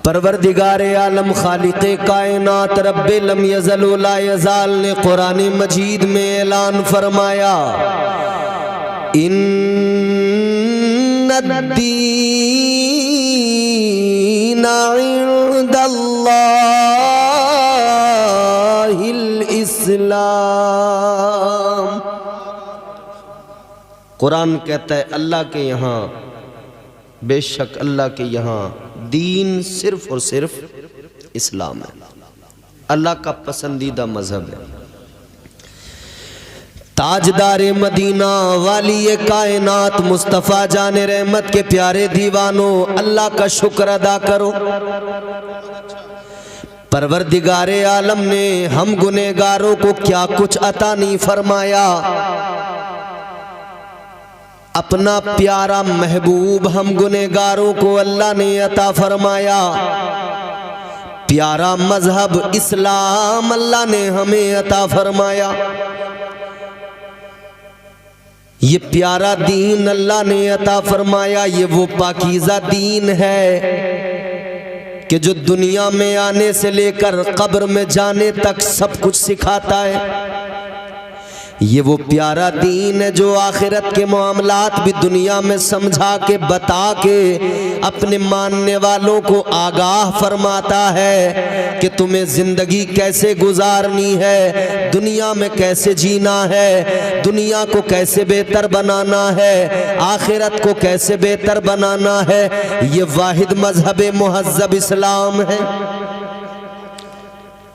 परवरदिगारे आलम खालिक़े कायनात रब्बे लम यज़ल व ला यज़ाल ने कुरान मजीद में ऐलान फरमाया, इन्नद्दीना इंदल्लाहिल इस्लाम। कुरान कहता है अल्लाह के यहाँ, बेशक अल्लाह के यहाँ दीन सिर्फ और सिर्फ इस्लाम है, अल्लाह का पसंदीदा मजहब है। ताजदारे मदीना वाली कायनात मुस्तफ़ा जाने रहमत के प्यारे दीवानों, अल्लाह का शुक्र अदा करो। परवरदिगारे आलम ने हम गुनहगारों को क्या कुछ अता नहीं फरमाया। अपना प्यारा महबूब हम गुनहगारों को अल्लाह ने अता फरमाया। प्यारा मजहब इस्लाम अल्लाह ने हमें अता फरमाया। ये प्यारा दीन अल्लाह ने अता फरमाया। ये वो पाकीज़ा दीन है कि जो दुनिया में आने से लेकर कब्र में जाने तक सब कुछ सिखाता है। ये वो प्यारा दीन है जो आखिरत के मामलात भी दुनिया में समझा के बता के अपने मानने वालों को आगाह फरमाता है कि तुम्हें जिंदगी कैसे गुजारनी है, दुनिया में कैसे जीना है, दुनिया को कैसे बेहतर बनाना है, आखिरत को कैसे बेहतर बनाना है। ये वाहिद मजहब मुहज़्ज़ब इस्लाम है।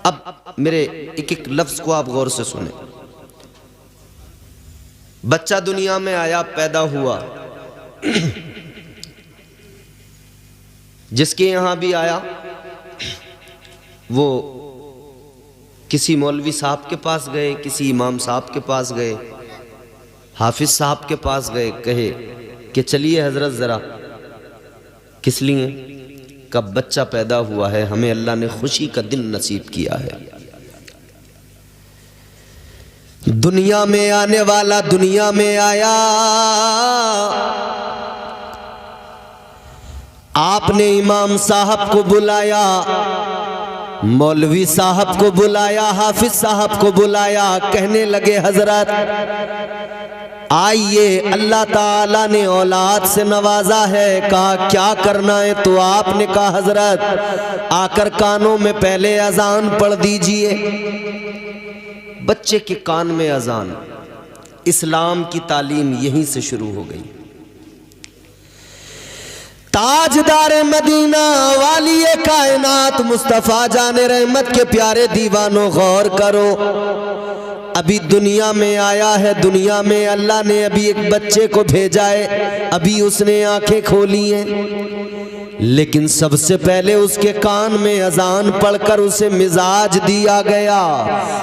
अब मेरे एक एक लफ्ज को आप गौर से सुने। बच्चा दुनिया में आया, पैदा हुआ, जिसके यहाँ भी आया वो किसी मौलवी साहब के पास गए, किसी इमाम साहब के पास गए, हाफिज साहब के पास गए, कहे कि चलिए हजरत ज़रा, किस लिए? कब बच्चा पैदा हुआ है, हमें अल्लाह ने खुशी का दिन नसीब किया है। दुनिया में आने वाला दुनिया में आया, आपने इमाम साहब को बुलाया, मौलवी साहब को बुलाया, हाफिज साहब को बुलाया, कहने लगे हजरत आइए, अल्लाह ताला ने औलाद से नवाजा है। कहा क्या करना है? तो आपने कहा हजरत आकर कानों में पहले अजान पढ़ दीजिए। बच्चे के कान में अजान, इस्लाम की तालीम यहीं से शुरू हो गई। ताजदार मदीना वाली कायनात मुस्तफ़ा जाने रहमत के प्यारे दीवानों, गौर करो, अभी दुनिया में आया है, दुनिया में अल्लाह ने अभी एक बच्चे को भेजा है, अभी उसने आंखें खोली हैं, लेकिन सबसे पहले उसके कान में अजान पढ़कर उसे मिजाज दिया गया,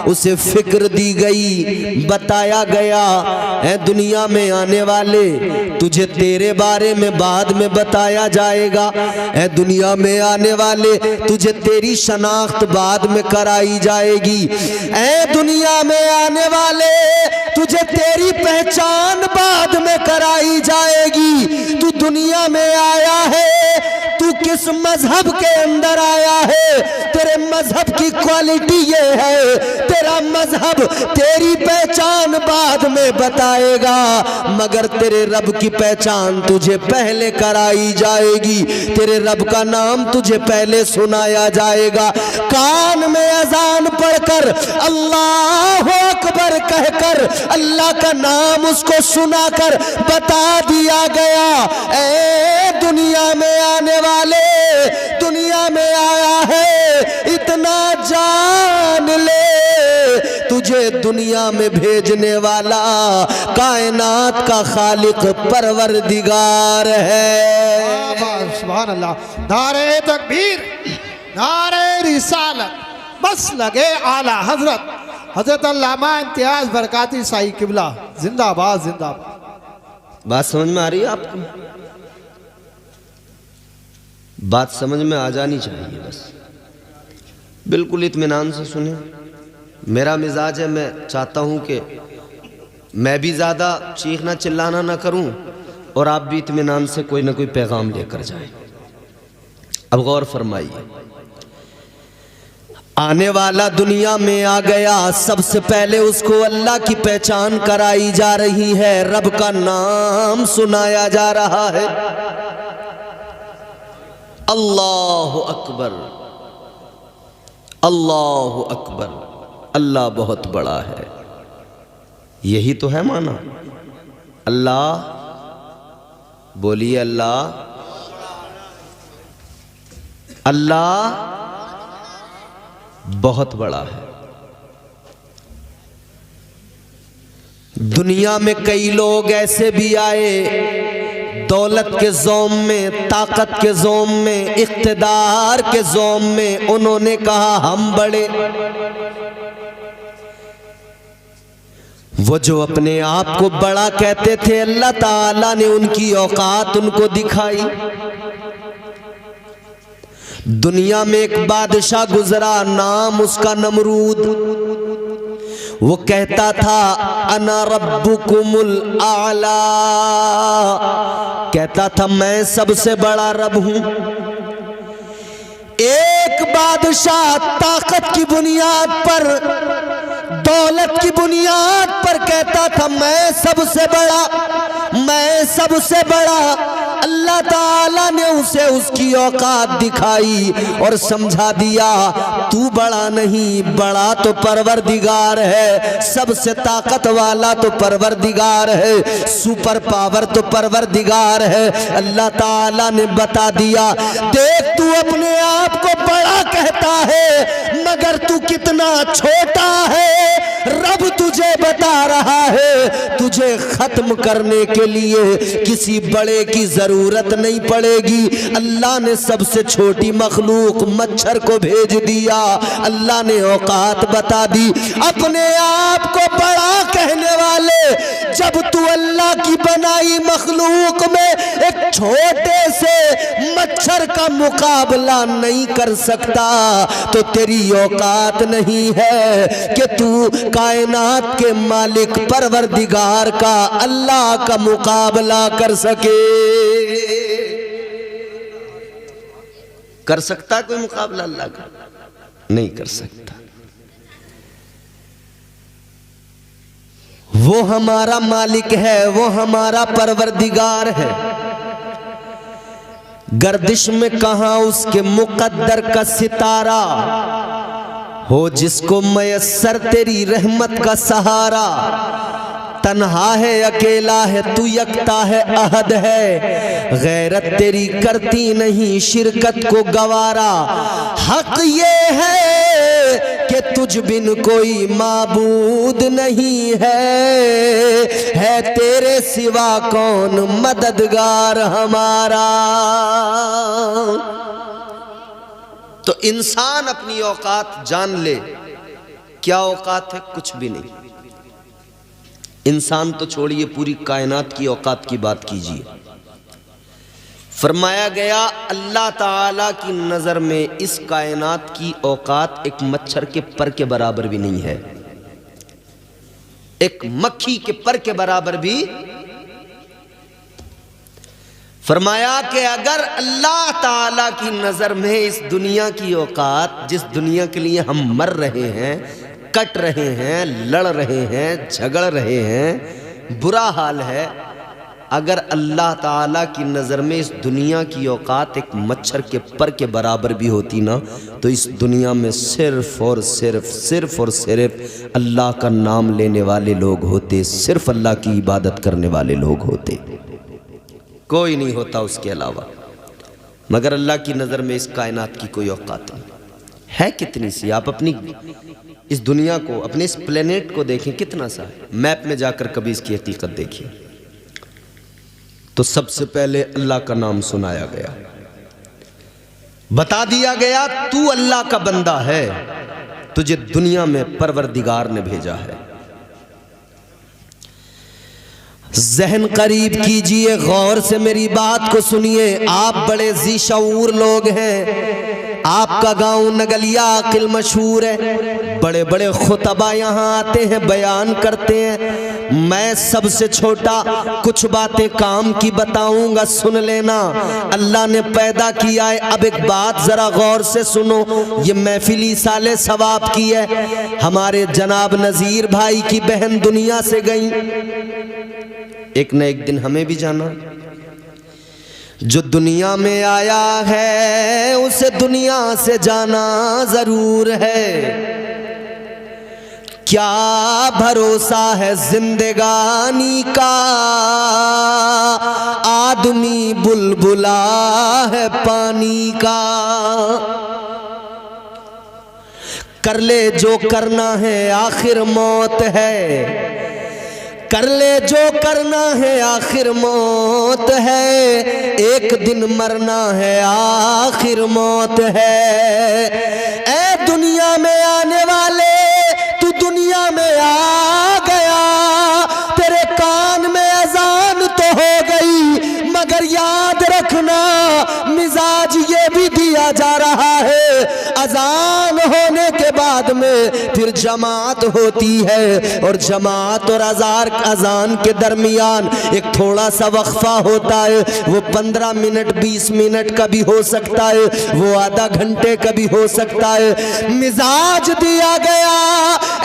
उसे फिक्र दी गई, बताया गया है दुनिया में आने वाले तुझे तेरे बारे में बाद में बताया जाएगा, है दुनिया में आने वाले तुझे तेरी शनाख्त बाद में कराई जाएगी, है दुनिया में आने वाले तुझे तेरी पहचान बाद में कराई जाएगी। तू दुनिया में आया है, तू किस मजहब के अंदर आया है, तेरे मजहब की क्वालिटी ये है, तेरा मजहब तेरी पहचान बाद में बताएगा, मगर तेरे रब की पहचान तुझे पहले कराई जाएगी, तेरे रब का नाम तुझे पहले सुनाया जाएगा। कान में अजान पढ़कर अल्लाह अकबर कहकर अल्लाह का नाम उसको सुनाकर बता दिया गया, ए दुनिया में आने वाले, दुनिया में आया है, इतना जान ले तुझे दुनिया में भेजने वाला कायनात का खालिक परवरदिगार है। सुभान अल्लाह। नारे तकबीर, नारे रिसालत, बस लगे आला हजरत हजरत अल्लामा इम्तियाज बरकाती साई किबला जिंदाबाद जिंदाबाद। बात समझ में आ रही है आपको? बात समझ में आ जानी चाहिए, बस बिल्कुल इत्मीनान से सुने। मेरा मिजाज है, मैं चाहता हूं कि मैं भी ज़्यादा चीखना चिल्लाना ना करूं और आप भी इत्मीनान से कोई ना कोई पैगाम लेकर जाएं। अब गौर फरमाइए, आने वाला दुनिया में आ गया, सबसे पहले उसको अल्लाह की पहचान कराई जा रही है, रब का नाम सुनाया जा रहा है। अल्लाहु अकबर, अल्लाहु अकबर, अल्लाह बहुत बड़ा है। यही तो है माना। अल्लाह, बोलिए अल्लाह, अल्लाह बहुत बड़ा है। दुनिया में कई लोग ऐसे भी आए, दौलत के ज़ोम में, ताकत के ज़ोम में, इख्तिदार के ज़ोम में उन्होंने कहा हम बड़े। वो जो अपने आप को बड़ा कहते थे, अल्लाह ताला ने उनकी औकात उनको दिखाई। दुनिया में एक बादशाह गुजरा, नाम उसका नमरूद। वो कहता था अना रब्बुकुमुल आला, कहता था मैं सबसे बड़ा रब हूं। एक बादशाह ताकत की बुनियाद पर, दौलत की बुनियाद पर कहता था मैं सबसे बड़ा, मैं सबसे बड़ा। अल्लाह ताला ने उसे उसकी औकात दिखाई और समझा दिया तू बड़ा नहीं, बड़ा तो परवरदिगार है, सबसे ताकत वाला तो परवरदिगार है, सुपर पावर तो परवरदिगार है। अल्लाह ताला ने बता दिया देख तू अपने आप को बड़ा कहता है मगर तू कितना छोटा है। रब तुझे बता रहा है तुझे खत्म करने के लिए किसी बड़े की जरूरत नहीं पड़ेगी। अल्लाह ने सबसे छोटी मखलूक मच्छर को भेज दिया। अल्लाह ने औकात बता दी। अपने आप को बड़ा कहने वाले, जब तू अल्लाह की बनाई मखलूक में एक छोटे से मच्छर का मुकाबला नहीं कर सकता तो तेरी औकात नहीं है कि तू कायनात के मालिक परवरदिगार का, अल्लाह का मुकाबला कर सके। कर सकता कोई मुकाबला अल्लाह का? नहीं कर सकता। वो हमारा मालिक है, वो हमारा परवरदिगार है। गर्दिश में कहां उसके मुकद्दर का सितारा हो, जिसको मयस्सर तेरी रहमत का सहारा। तन्हा है, अकेला है, तू यकता है, अहद है, गैरत तेरी करती नहीं शिरकत को गवारा। हक ये है कि तुझ बिन कोई माबूद नहीं है तेरे सिवा कौन मददगार हमारा। तो इंसान अपनी औकात जान ले। क्या औकात है? कुछ भी नहीं। इंसान तो छोड़िए, पूरी कायनात की औकात की बात कीजिए। फरमाया गया अल्लाह ताला की नजर में इस कायनात की औकात एक मच्छर के पर के बराबर भी नहीं है, एक मक्खी के पर के बराबर भी। फरमाया कि अगर अल्लाह ताला की नजर में इस दुनिया की औकात, जिस दुनिया के लिए हम मर रहे हैं, कट रहे हैं, लड़ रहे हैं, झगड़ रहे हैं, बुरा हाल है, अगर अल्लाह ताला की नज़र में इस दुनिया की औकात एक मच्छर के पर के बराबर भी होती ना, तो इस दुनिया में सिर्फ और सिर्फ अल्लाह का नाम लेने वाले लोग होते, सिर्फ अल्लाह की इबादत करने वाले लोग होते, कोई नहीं होता उसके अलावा। मगर अल्लाह की नज़र में इस कायनात की कोई औकात नहीं है। कितनी सी, आप अपनी इस दुनिया को, अपने इस प्लेनेट को देखें, कितना सा है। मैप में जाकर कभी इसकी हकीकत देखिए तो सबसे पहले अल्लाह का नाम सुनाया गया, बता दिया गया तू अल्लाह का बंदा है, तुझे दुनिया में परवरदिगार ने भेजा है। जहन करीब कीजिए, गौर से मेरी बात को सुनिए। आप बड़े जी शऊर लोग हैं, आपका गांव नगलिया आकिल मशहूर है, बड़े बड़े खुतबा यहाँ आते हैं, बयान करते हैं। मैं सबसे छोटा कुछ बातें काम की बताऊंगा, सुन लेना। अल्लाह ने पैदा किया है। अब एक बात जरा गौर से सुनो, ये महफिली साले सवाब की है। हमारे जनाब नजीर भाई की बहन दुनिया से गई, एक न एक दिन हमें भी जाना। जो दुनिया में आया है उसे दुनिया से जाना जरूर है। क्या भरोसा है जिंदगानी का, आदमी बुलबुला है पानी का। कर ले जो करना है आखिर मौत है, कर ले जो करना है आखिर मौत है। एक दिन मरना है आखिर मौत है। ए दुनिया में आने वाले, तू दुनिया में आ गया, तेरे कान में अजान तो हो गई, मगर याद रखना मिजाज ये भी दिया जा रहा है। अजान होने के बाद में फिर जमात होती है, और जमात और अजान के दरमियान एक थोड़ा सा वक्फा होता है। वो 15 मिनट 20 मिनट का भी हो सकता है, वो आधा घंटे का भी हो सकता है। मिजाज दिया गया,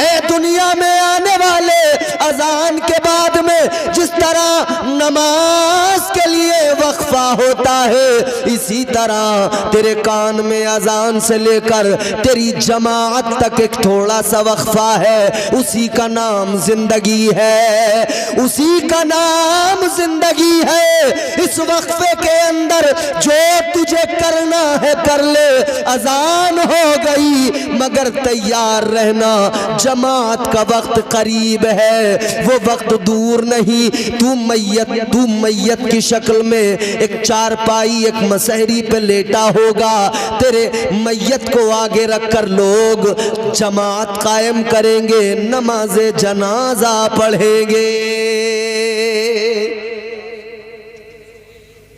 ए दुनिया में आने वाले, अजान के बाद में जिस तरह नमाज के लिए वक्फा होता है, इसी तरह तेरे कान में अजान से लेकर तेरी जमात तक एक थोड़ा सा वक्फा है। उसी का नाम जिंदगी है, उसी का नाम जिंदगी है। इस वक्फे के अंदर जो तुझे करना है कर ले। अजान हो गई मगर तैयार रहना, जमात का वक्त करीब है, वो वक्त दूर नहीं। तू मैयत की शक्ल में एक चारपाई, एक मसहरी पे लेटा होगा। तेरे मैयत को आगे रखकर लोग जमात कायम करेंगे, नमाज़े जनाजा पढ़ेंगे।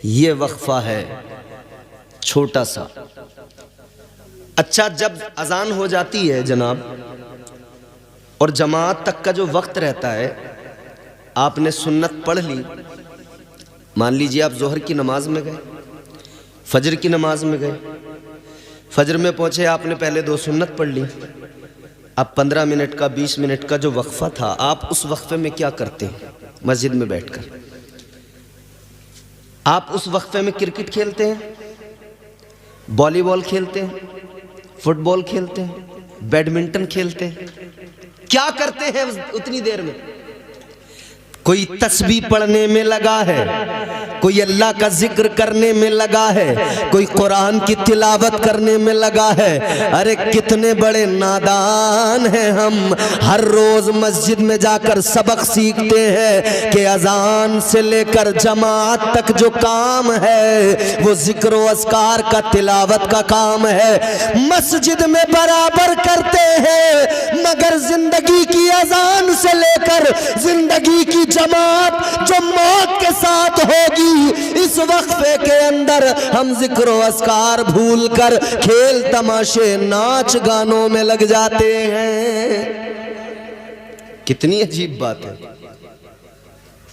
ये वक्फा है छोटा सा। अच्छा, जब अजान हो जाती है जनाब और जमात तक का जो वक्त रहता है, आपने सुन्नत पढ़ ली। मान लीजिए आप जोहर की नमाज में गए, फजर की नमाज में गए, फजर में पहुंचे, आपने पहले 2 सुन्नत पढ़ ली। अब 15 मिनट का 20 मिनट का जो वक्फा था, आप उस वक्फे में क्या करते हैं? मस्जिद में बैठकर आप उस वक्फे में क्रिकेट खेलते हैं, वॉलीबॉल खेलते हैं, फुटबॉल खेलते हैं, बैडमिंटन खेलते हैं। क्या करते हैं उतनी देर में? कोई तस्बीह पढ़ने में लगा है, कोई अल्लाह का जिक्र करने में लगा है, कोई कुरान की तिलावत करने में लगा है। अरे कितने बड़े नादान हैं हम। हर रोज मस्जिद में जाकर सबक सीखते हैं कि अजान से लेकर जमात तक जो काम है वो जिक्र व अस्कार का, तिलावत का काम है। मस्जिद में बराबर करते हैं, मगर जिंदगी की अजान से लेकर जिंदगी की जमात जो मौत के साथ होगी, इस वक्फे के अंदर हम जिक्र व अस्कार भूल कर खेल तमाशे नाच गानों में लग जाते हैं। कितनी अजीब बात है।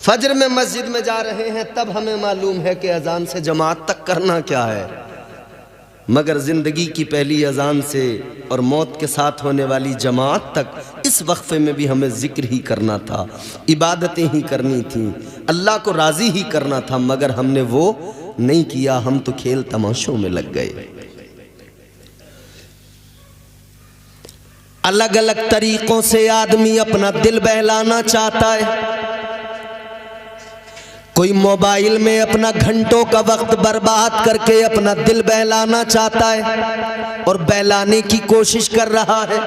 फजर में मस्जिद में जा रहे हैं, तब हमें मालूम है कि अजान से जमात तक करना क्या है, मगर जिंदगी की पहली अजान से और मौत के साथ होने वाली जमात तक इस वक्फे में भी हमें जिक्र ही करना था, इबादतें ही करनी थी, अल्लाह को राजी ही करना था, मगर हमने वो नहीं किया। हम तो खेल तमाशों में लग गए। अलग अलग तरीकों से आदमी अपना दिल बहलाना चाहता है। कोई मोबाइल में अपना घंटों का वक्त बर्बाद करके अपना दिल बहलाना चाहता है और बहलाने की कोशिश कर रहा है।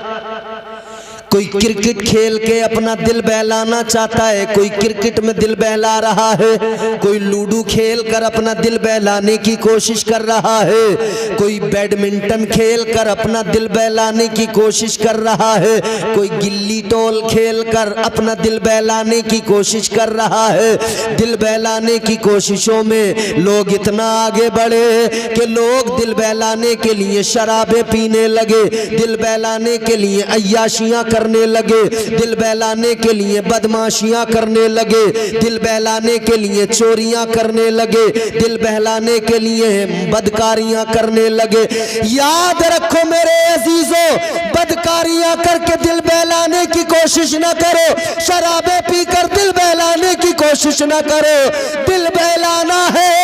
कोई क्रिकेट खेल के अपना दिल बहलाना चाहता है, कोई क्रिकेट में दिल बहला रहा है, कोई लूडो खेल कर अपना दिल बहलाने की कोशिश कर रहा है, कोई बैडमिंटन खेल कर अपना दिल बहलाने की कोशिश कर रहा है, कोई गिल्ली टोल खेल कर अपना दिल बहलाने की कोशिश कर रहा है। दिल बहलाने की कोशिशों में लोग इतना आगे बढ़े कि लोग दिल बहलाने के लिए शराबें पीने लगे, दिल बहलाने के लिए अय्याशियां करने लगे, दिल बहलाने के लिए बदमाशियां करने लगे, दिल बहलाने के लिए चोरियां करने लगे, दिल बहलाने के लिए बदकारियां करने लगे। याद रखो मेरे अजीजों, बदकारियां करके दिल बहलाने की कोशिश न करो, शराबें पीकर दिल बहलाने की कोशिश न करो। दिल बहलाना है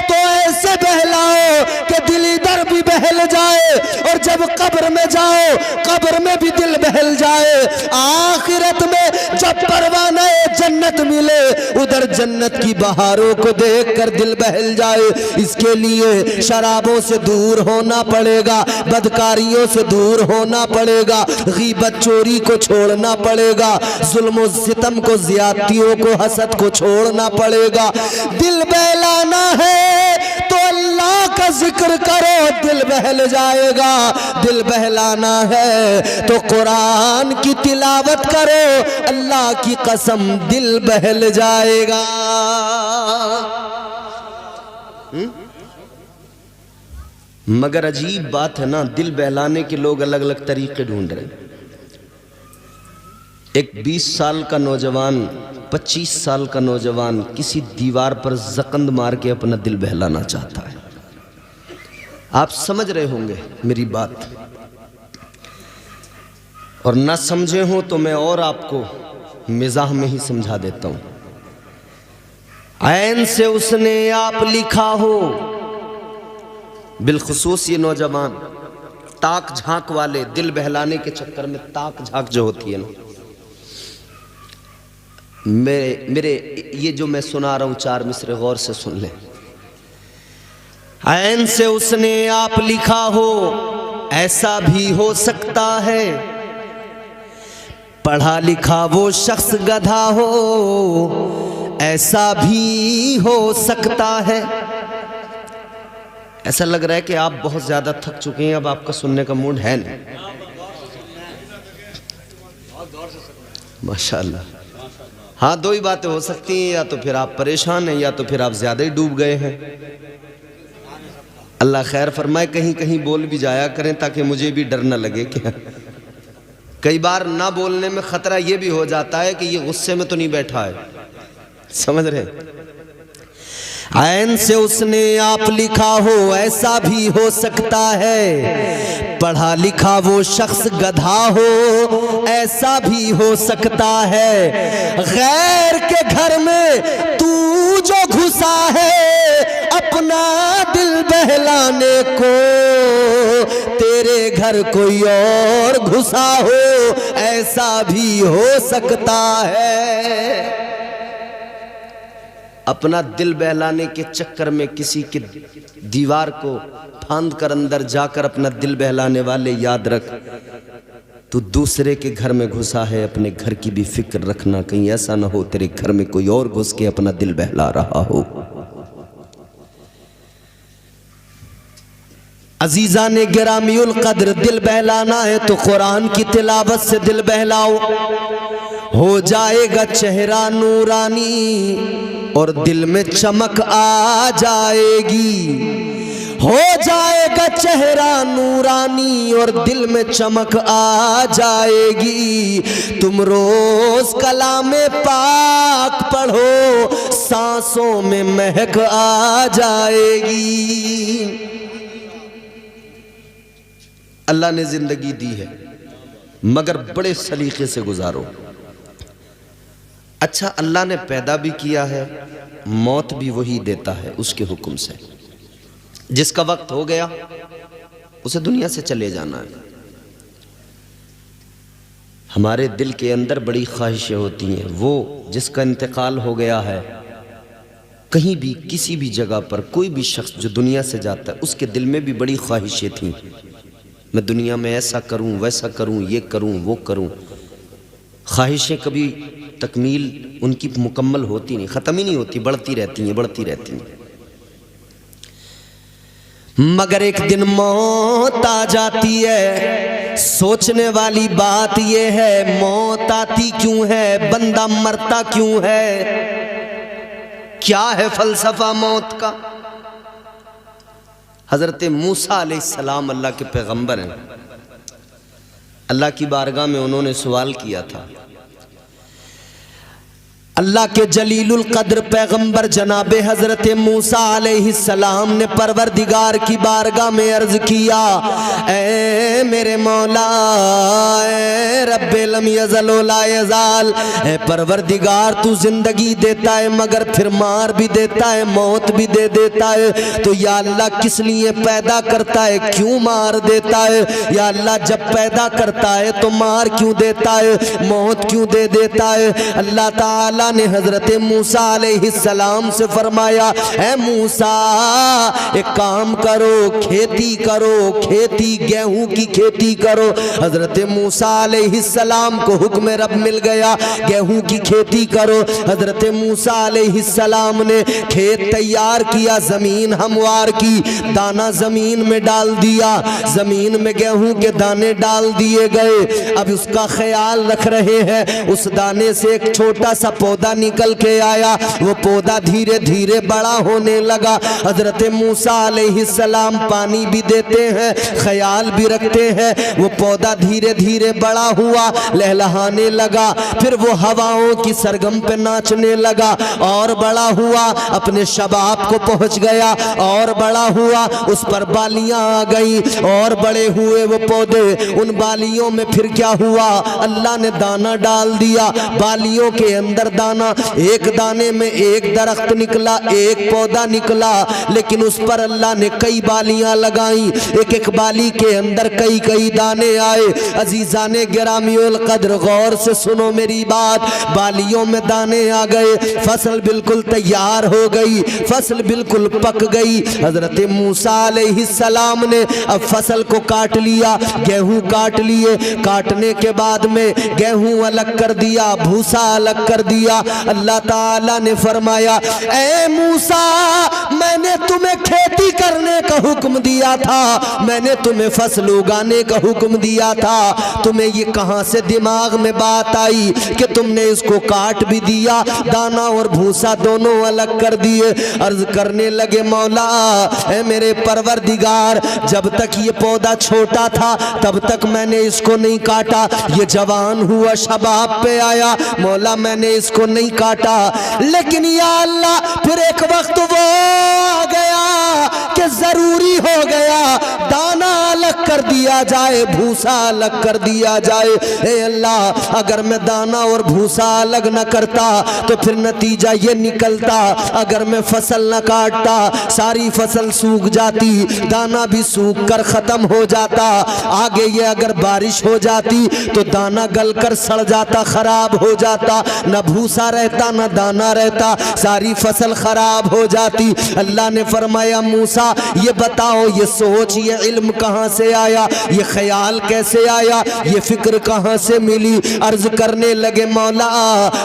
तो ऐसे बहलाओ कि दिल इधर भी बहल जाए और जब कब्र में जाओ कब्र में भी दिल बहल जाए। आखिरत में जब परवाना जन्नत मिले उधर जन्नत की बहारों को देखकर दिल बहल जाए। इसके लिए शराबों से दूर होना पड़ेगा, बदकारियों से दूर होना पड़ेगा, गीबत चोरी को छोड़ना पड़ेगा, जुल्म सितम को, ज्यादतियों को, हसद को छोड़ना पड़ेगा। दिल बहलाना है तो अल्लाह का जिक्र करो, दिल बहल जाएगा। दिल बहलाना है तो कुरान की तिलावत करो, अल्लाह की कसम दिल बहल जाएगा। मगर अजीब बात है ना, दिल बहलाने के लोग अलग अलग तरीके ढूंढ रहे हैं। एक 20 साल का नौजवान, 25 साल का नौजवान किसी दीवार पर जकंद मार के अपना दिल बहलाना चाहता है। आप समझ रहे होंगे मेरी बात, और ना समझे हो तो मैं और आपको मिजाह में ही समझा देता हूं। ऐन से उसने आप लिखा हो, बिलखुसूस ये नौजवान ताक झांक वाले, दिल बहलाने के चक्कर में ताक झांक जो होती है ना, मेरे ये जो मैं सुना रहा हूं 4 मिसरे गौर से सुन ले। ऐन से उसने आप लिखा हो, ऐसा भी हो सकता है, पढ़ा लिखा वो शख्स गधा हो, ऐसा भी हो सकता है। ऐसा लग रहा है कि आप बहुत ज्यादा थक चुके हैं, अब आपका सुनने का मूड है नहीं। माशाल्लाह। हाँ, 2 ही बातें हो सकती हैं, या तो फिर आप परेशान हैं या तो फिर आप ज्यादा ही डूब गए हैं। अल्लाह खैर फरमाए, कहीं कहीं बोल भी जाया करें ताकि मुझे भी डर न लगे। क्या कई बार ना बोलने में खतरा यह भी हो जाता है कि ये गुस्से में तो नहीं बैठा है, समझ रहे? ऐन से उसने आप लिखा हो, ऐसा भी हो सकता है, पढ़ा लिखा वो शख्स गधा हो, ऐसा भी हो सकता है। गैर के घर में तू जो घुसा है अपना दिल बहलाने को, तेरे घर कोई और घुसा हो, ऐसा भी हो सकता है। अपना दिल बहलाने के चक्कर में किसी की दीवार को फांद कर अंदर जाकर अपना दिल बहलाने वाले, याद रख तू दूसरे के घर में घुसा है, अपने घर की भी फिक्र रखना, कहीं ऐसा ना हो तेरे घर में कोई और घुस के अपना दिल बहला रहा हो। अजीजा ने गिरामीउल कद्र, दिल बहलाना है तो कुरान की तिलावत से दिल बहलाओ, हो जाएगा चेहरा नूरानी और दिल में चमक आ जाएगी। हो जाएगा चेहरा नूरानी और दिल में चमक आ जाएगी। तुम रोज कलामे पाक पढ़ो, सांसों में महक आ जाएगी। अल्लाह ने जिंदगी दी है मगर बड़े सलीके से गुजारो। अच्छा, अल्लाह ने पैदा भी किया है, मौत भी वही देता है उसके हुक्म से। जिसका वक्त हो गया उसे दुनिया से चले जाना है। हमारे दिल के अंदर बड़ी ख्वाहिशें होती हैं, वो जिसका इंतकाल हो गया है, कहीं भी किसी भी जगह पर कोई भी शख्स जो दुनिया से जाता है उसके दिल में भी बड़ी ख्वाहिशें थी, मैं दुनिया में ऐसा करूं, वैसा करूं, ये करूं, वो करूं। ख्वाहिशें कभी तकमील उनकी मुकम्मल होती नहीं, ख़त्म ही नहीं होती, बढ़ती रहती हैं, बढ़ती रहती हैं। मगर एक दिन मौत आ जाती है। सोचने वाली बात यह है, मौत आती क्यों है, बंदा मरता क्यों है, क्या है फलसफा मौत का। हज़रत मूसा अलैहिस्सलाम अल्लाह के पैगंबर हैं। अल्लाह की बारगाह में उन्होंने सवाल किया था। अल्लाह के जलीलुल कद्र पैगंबर जनाबे हज़रत मूसा अलैहिस्सलाम ने परवरदिगार की बारगाह में अर्ज़ किया, ए मेरे मौला, ए रब्बे लम यज़ल ला यज़ाल, ए परवरदिगार तू ज़िंदगी देता है मगर फिर मार भी देता है, मौत भी दे देता है, तो या अल्लाह किस लिए पैदा करता है, क्यों मार देता है। या अल्लाह जब पैदा करता है तो मार क्यों देता है, मौत क्यों दे देता है। अल्लाह ताला ने हजरत मूसा अलैहिस्सलाम से फरमाया, ऐ मूसा एक काम करो, खेती करो, खेती गेहूं की खेती करो। हजरत मूसा अलैहिस्सलाम को हुक्म रब मिल गया, गेहूं की खेती करो। हजरत मूसा अलैहिस्सलाम ने खेत तैयार किया, जमीन हमवार की, दाना जमीन में डाल दिया, जमीन में गेहूं के दाने डाल दिए गए। अब उसका ख्याल रख रहे हैं, उस दाने से एक छोटा सा पौधा निकल के आया, वो पौधा धीरे धीरे बड़ा होने लगा। हजरत मूसा अलैहिस्सलाम पानी भी देते हैं, ख्याल भी रखते हैं, वो पौधा धीरे धीरे बड़ा हुआ, लहलहाने लगा, फिर वो हवाओं की सरगम पे नाचने लगा, और बड़ा हुआ, अपने शबाब को पहुंच गया, और बड़ा हुआ, उस पर बालियां आ गई, और बड़े हुए वो पौधे। उन बालियों में फिर क्या हुआ, अल्लाह ने दाना डाल दिया, बालियों के अंदर दाना, एक दाने में एक दरख्त निकला, एक पौधा निकला, लेकिन उस पर अल्लाह ने कई बालियां लगाई, एक एक बाली के अंदर कई कई दाने आए। अजीजाने गिरामियुल कद्र गौर से सुनो मेरी बात, बालियों में दाने आ गए, फसल बिल्कुल तैयार हो गई, फसल बिल्कुल पक गई। हजरत मूसा अलैहिस्सलाम ने अब फसल को काट लिया, गेहूं काट लिए, काटने के बाद में गेहूं अलग कर दिया, भूसा अलग कर दिया। अल्लाह ताला ने फरमाया, ऐ मूसा मैंने तुम्हें खेती करने का हुक्म दिया था, मैंने तुम्हें फसल उगाने का हुक्म दिया था, तुम्हें ये कहां से दिमाग में बात आई कि तुमने इसको काट भी दिया, दाना और भूसा दोनों अलग कर दिए। अर्ज करने लगे, मौला ऐ मेरे परवरदिगार, जब तक ये पौधा छोटा था तब तक मैंने इसको नहीं काटा, ये जवान हुआ, शबाब पे आया, मौला मैंने इसको नहीं काटा, लेकिन या अल्लाह फिर एक वक्त वो आ गया कि जरूरी हो गया दाना अलग कर दिया जाए, भूसा अलग कर दिया जाए। ए अल्लाह, अगर मैं दाना और भूसा अलग न करता तो फिर नतीजा ये निकलता, अगर मैं फसल न काटता सारी फसल सूख जाती, दाना भी सूख कर खत्म हो जाता, आगे ये अगर बारिश हो जाती तो दाना गलकर सड़ जाता, खराब हो जाता, न भूसा रहता न दाना रहता, सारी फसल खराब हो जाती। अल्लाह ने फरमाया, मूसा ये बताओ, ये सोच, ये इल्म कहां से आया, ये ख्याल कैसे आया, ये फिक्र कहां से मिली। अर्ज करने लगे, मौला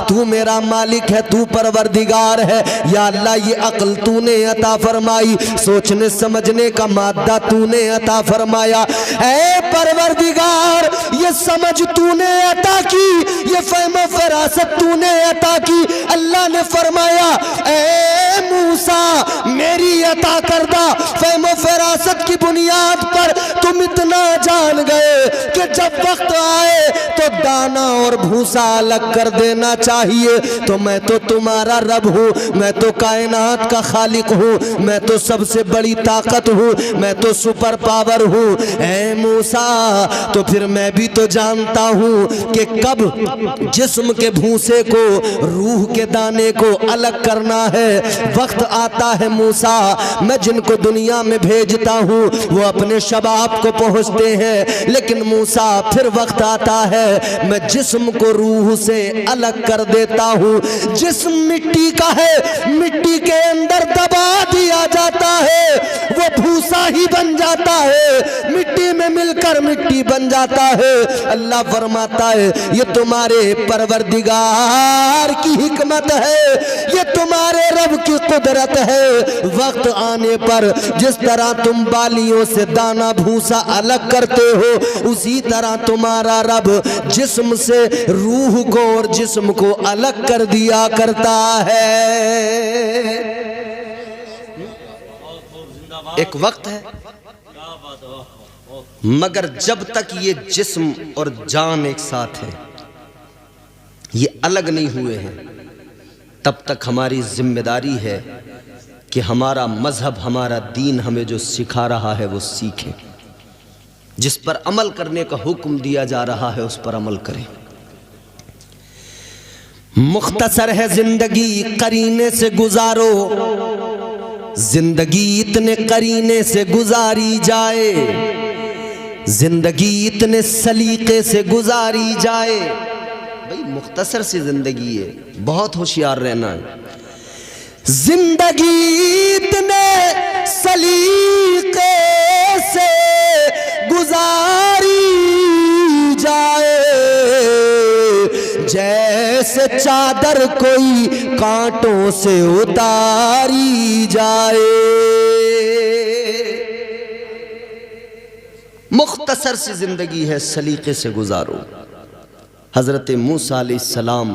तू मेरा मालिक है, तू परवरदिगार है, या अल्लाह ये अक्ल तूने अता फरमाई, सोचने समझने का मादा तूने अता फरमाया। ऐ परवरदिगार ये समझ तूने अता की, ये फहम फरासत तूने अता की। अल्लाह ने फरमाया, ऐ मूसा मेरी अता करदा फहम फरासत की बुनियाद पर तुम इतना जान गए कि जब वक्त आए तो दाना और भूसा अलग कर देना चाहिए, तो मैं तो तुम्हारा रब हूँ, मैं तो कायनात का खालिक हूँ, मैं तो सबसे बड़ी ताकत हूँ, मैं तो सुपर पावर हूँ। ऐ मूसा तो फिर मैं भी तो जानता हूँ कि कब जिस्म के भूसे को, रूह के दाने को अलग करना है, वक्त आता है मूसा, मैं जिनको दुनिया में भेजता हूँ वो अपने शबाब को पहुँचते हैं, लेकिन मूसा फिर वक्त आता है मैं जिस्म को रूह से अलग कर देता हूँ। जिस्म मिट्टी का है, मिट्टी के अंदर दबा दिया जाता है, वो भूसा ही बन जाता है, मिट्टी में से मिलकर मिट्टी बन जाता है। अल्लाह फरमाता है ये तुम्हारे परवरदिगार की हिकमत है, ये तुम्हारे रब की कुदरत है। वक्त आने पर जिस तरह तुम बालियों से दाना भूसा अलग करते हो, उसी तरह तुम्हारा रब जिस्म से रूह को और जिस्म को अलग कर दिया करता है। एक वक्त है, मगर जब तक ये जिस्म और जान एक साथ है, ये अलग नहीं हुए हैं, तब तक हमारी जिम्मेदारी है कि हमारा मजहब, हमारा दीन हमें जो सिखा रहा है वो सीखें। जिस पर अमल करने का हुक्म दिया जा रहा है उस पर अमल करें। मुख्तसर है जिंदगी, करीने से गुजारो, जिंदगी इतने करीने से गुजारी जाए, जिंदगी इतने सलीके से गुजारी जाए। भाई मुख्तसर सी जिंदगी है, बहुत होशियार रहना है। जिंदगी इतने सलीके से गुजारी जाए, जैसे चादर कोई कांटों से उतारी जाए। मुख्तसर सी जिंदगी है, सलीके से गुजारो। हजरत मूसा अलैहिस्सलाम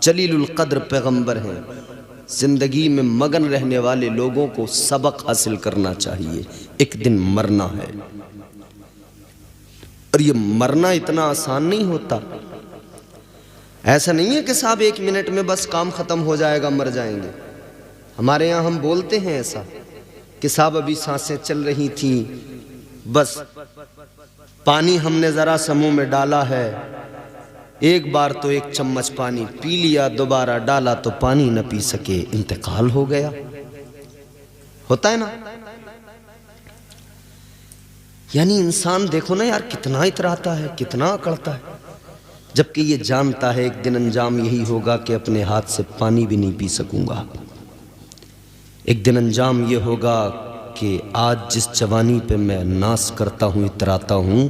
जलीलुल कद्र पैगंबर हैं। जिंदगी में मगन रहने वाले लोगों को सबक हासिल करना चाहिए। एक दिन मरना है, और ये मरना इतना आसान नहीं होता। ऐसा नहीं है कि साहब 1 मिनट में बस काम खत्म हो जाएगा, मर जाएंगे। हमारे यहाँ हम बोलते हैं ऐसा कि साहब अभी सांसें चल रही थी, बस पानी हमने जरा सा मुंह में डाला है, एक बार तो 1 चम्मच पानी पी लिया, दोबारा डाला तो पानी न पी सके, इंतकाल हो गया। होता है ना? यानी इंसान देखो ना यार, कितना इतराता है, कितना अकड़ता है, जबकि ये जानता है एक दिन अंजाम यही होगा कि अपने हाथ से पानी भी नहीं पी सकूंगा। एक दिन अंजाम ये होगा कि आज जिस जवानी पे मैं नाश करता हूँ, इतराता हूँ,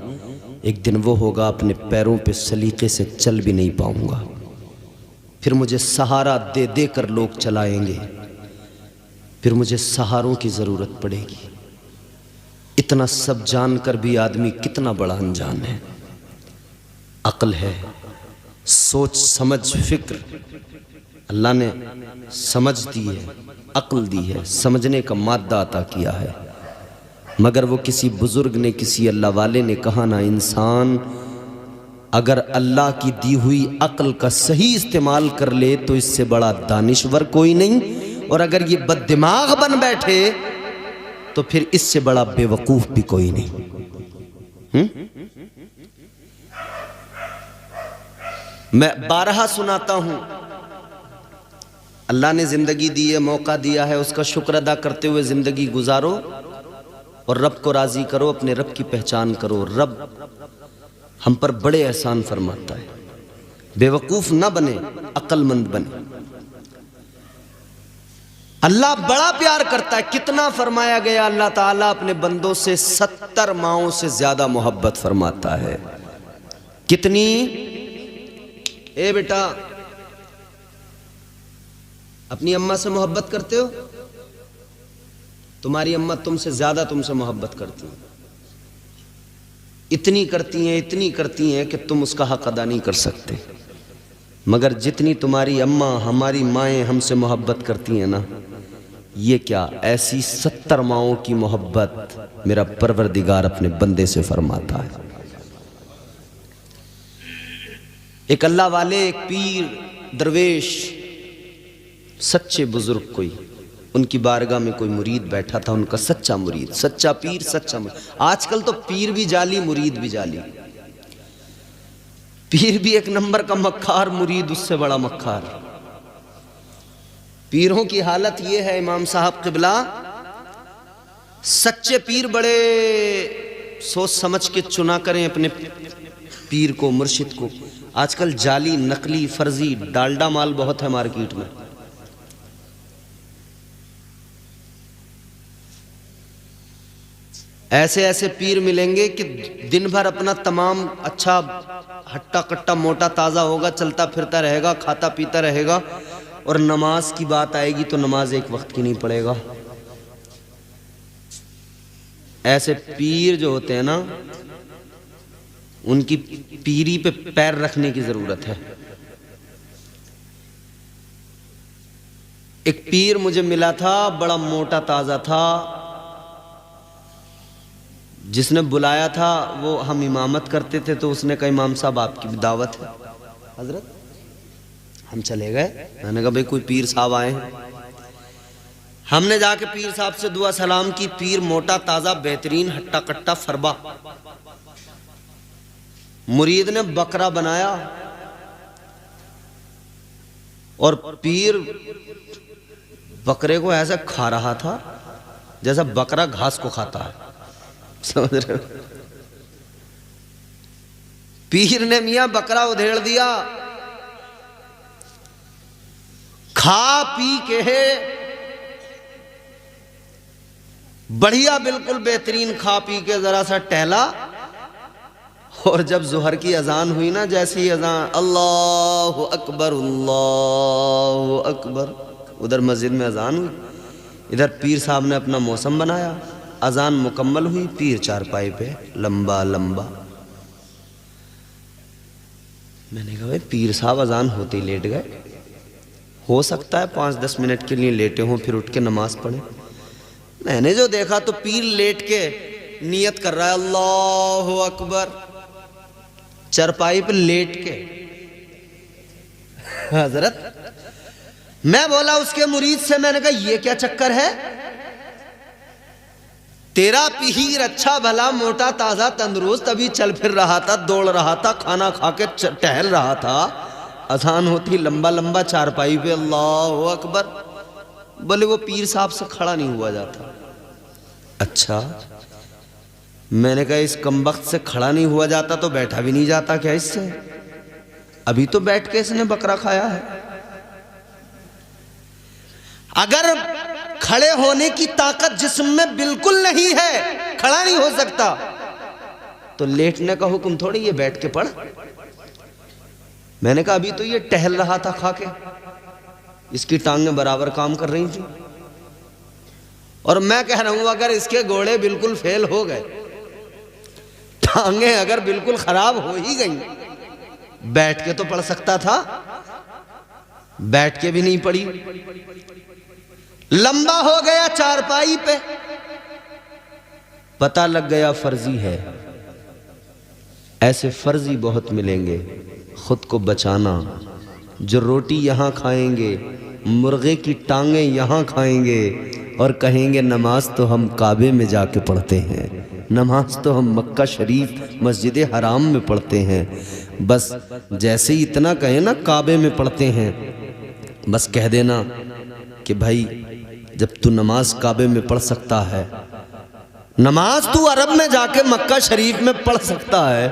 एक दिन वो होगा अपने पैरों पे सलीके से चल भी नहीं पाऊंगा। फिर मुझे सहारा दे दे कर लोग चलाएंगे, फिर मुझे सहारों की ज़रूरत पड़ेगी। इतना सब जानकर भी आदमी कितना बड़ा अनजान है। अक्ल है, सोच समझ फिक्र अल्लाह ने समझ दी है, अक्ल दी है, समझने का मादा अता किया है। मगर वो किसी बुजुर्ग ने, किसी अल्लाह वाले ने कहा ना, इंसान अगर अल्लाह की दी हुई अक्ल का सही इस्तेमाल कर ले तो इससे बड़ा दानिश्वर कोई नहीं, और अगर ये बददिमाग बन बैठे तो फिर इससे बड़ा बेवकूफ भी कोई नहीं। मैं 12 सुनाता हूं, अल्लाह ने जिंदगी दी है, मौका दिया है, उसका शुक्र अदा करते हुए जिंदगी गुजारो और रब को राजी करो, अपने रब की पहचान करो। रब हम पर बड़े एहसान फरमाता है। बेवकूफ ना बने, अक्लमंद बने। अल्लाह बड़ा प्यार करता है। कितना फरमाया गया, अल्लाह ताला अपने बंदों से 70 माओं से ज्यादा मोहब्बत फरमाता है। कितनी? ए बेटा, अपनी अम्मा से मोहब्बत करते हो? तुम्हारी अम्मा तुमसे ज्यादा तुमसे मोहब्बत करती है। इतनी करती हैं, इतनी करती हैं कि तुम उसका हक अदा नहीं कर सकते। मगर जितनी तुम्हारी अम्मा, हमारी माएँ हमसे मोहब्बत करती हैं ना, ये क्या, ऐसी 70 माओं की मोहब्बत मेरा परवरदिगार अपने बंदे से फरमाता है। एक अल्लाह वाले, एक पीर दरवेश, सच्चे बुजुर्ग, कोई उनकी बारगाह में कोई मुरीद बैठा था, उनका सच्चा मुरीद, सच्चा पीर, सच्चा मुरीद। आजकल तो पीर भी जाली, मुरीद भी जाली। पीर भी एक नंबर का मक्खार, मुरीद उससे बड़ा मक्खार। पीरों की हालत ये है इमाम साहब क़िबला, सच्चे पीर बड़े सोच समझ के चुना करें अपने पीर को, मुर्शिद को। आजकल जाली, नकली, फर्जी, डालडा माल बहुत है मार्केट में। ऐसे ऐसे पीर मिलेंगे कि दिन भर अपना तमाम अच्छा हट्टा कट्टा मोटा ताज़ा होगा, चलता फिरता रहेगा, खाता पीता रहेगा, और नमाज की बात आएगी तो नमाज एक वक्त की नहीं पड़ेगा। ऐसे पीर जो होते हैं ना, उनकी पीरी पे पैर रखने की जरूरत है। एक पीर मुझे मिला था, बड़ा मोटा ताजा था, जिसने बुलाया था वो हम इमामत करते थे, तो उसने कहा इमाम साहब आपकी भी दावत है हजरत। हम चले गए, मैंने कहा भाई कोई पीर साहब आए हैं। हमने जाके पीर साहब से दुआ सलाम की। पीर मोटा ताजा बेहतरीन हट्टा कट्टा फरबा। मुरीद ने बकरा बनाया और पीर बकरे को ऐसा खा रहा था जैसा बकरा घास को खाता है, समझ रहे हो। पीर ने मियां बकरा उधेड़ दिया, खा पी के बढ़िया बिल्कुल बेहतरीन खा पी के जरा सा टहला, और जब जोहर की अजान हुई ना, जैसे ही अजान अल्लाह अकबर अल्लाह अकबर, उधर मस्जिद में अजान हुई, इधर पीर साहब ने अपना मौसम बनाया। अजान मुकम्मल हुई, पीर चारपाई पे लंबा लंबा। मैंने कहा भाई पीर साहब अजान होते ही लेट गए, हो सकता है 5-10 मिनट के लिए लेटे हों, फिर उठ के नमाज पढ़े। मैंने जो देखा तो पीर लेट के नियत कर रहा है अल्लाह अकबर, चरपाई पे लेट के। हजरत मैं बोला उसके मुरीद से, मैंने कहा ये क्या चक्कर है, तेरा पीर अच्छा भला मोटा ताजा तंदुरुस्त अभी चल फिर रहा था, दौड़ रहा था, खाना खा के टहल रहा था, अजान होती लंबा लंबा चारपाई पे अल्लाह अकबर। बोले वो पीर साहब से खड़ा नहीं हुआ जाता। अच्छा, मैंने कहा इस कमबख्त से खड़ा नहीं हुआ जाता तो बैठा भी नहीं जाता क्या इससे? अभी तो बैठ के इसने बकरा खाया है। अगर खड़े होने की ताकत जिस्म में बिल्कुल नहीं है, खड़ा नहीं हो सकता, तो लेटने का हुक्म थोड़ी ये बैठ के पढ़। मैंने कहा अभी तो ये टहल रहा था खा के, इसकी टांगें बराबर काम कर रही थी, और मैं कह रहा हूं अगर इसके घोड़े बिल्कुल फेल हो गए, टांगें अगर बिल्कुल खराब हो ही गई, बैठ के तो पढ़ सकता था, बैठ के भी नहीं पढ़ी, लंबा हो गया चारपाई पे। पता लग गया फर्जी है। ऐसे फर्जी बहुत मिलेंगे। खुद को बचाना, जो रोटी यहां खाएंगे, मुर्गे की टांगें यहां खाएंगे, और कहेंगे नमाज तो हम काबे में जाके पढ़ते हैं, नमाज तो हम मक्का शरीफ मस्जिद हराम में पढ़ते हैं। बस जैसे ही इतना कहे ना काबे में पढ़ते हैं, बस कह देना कि भाई जब तू नमाज काबे में पढ़ सकता है, नमाज तू अरब में जाके मक्का शरीफ में पढ़ सकता है,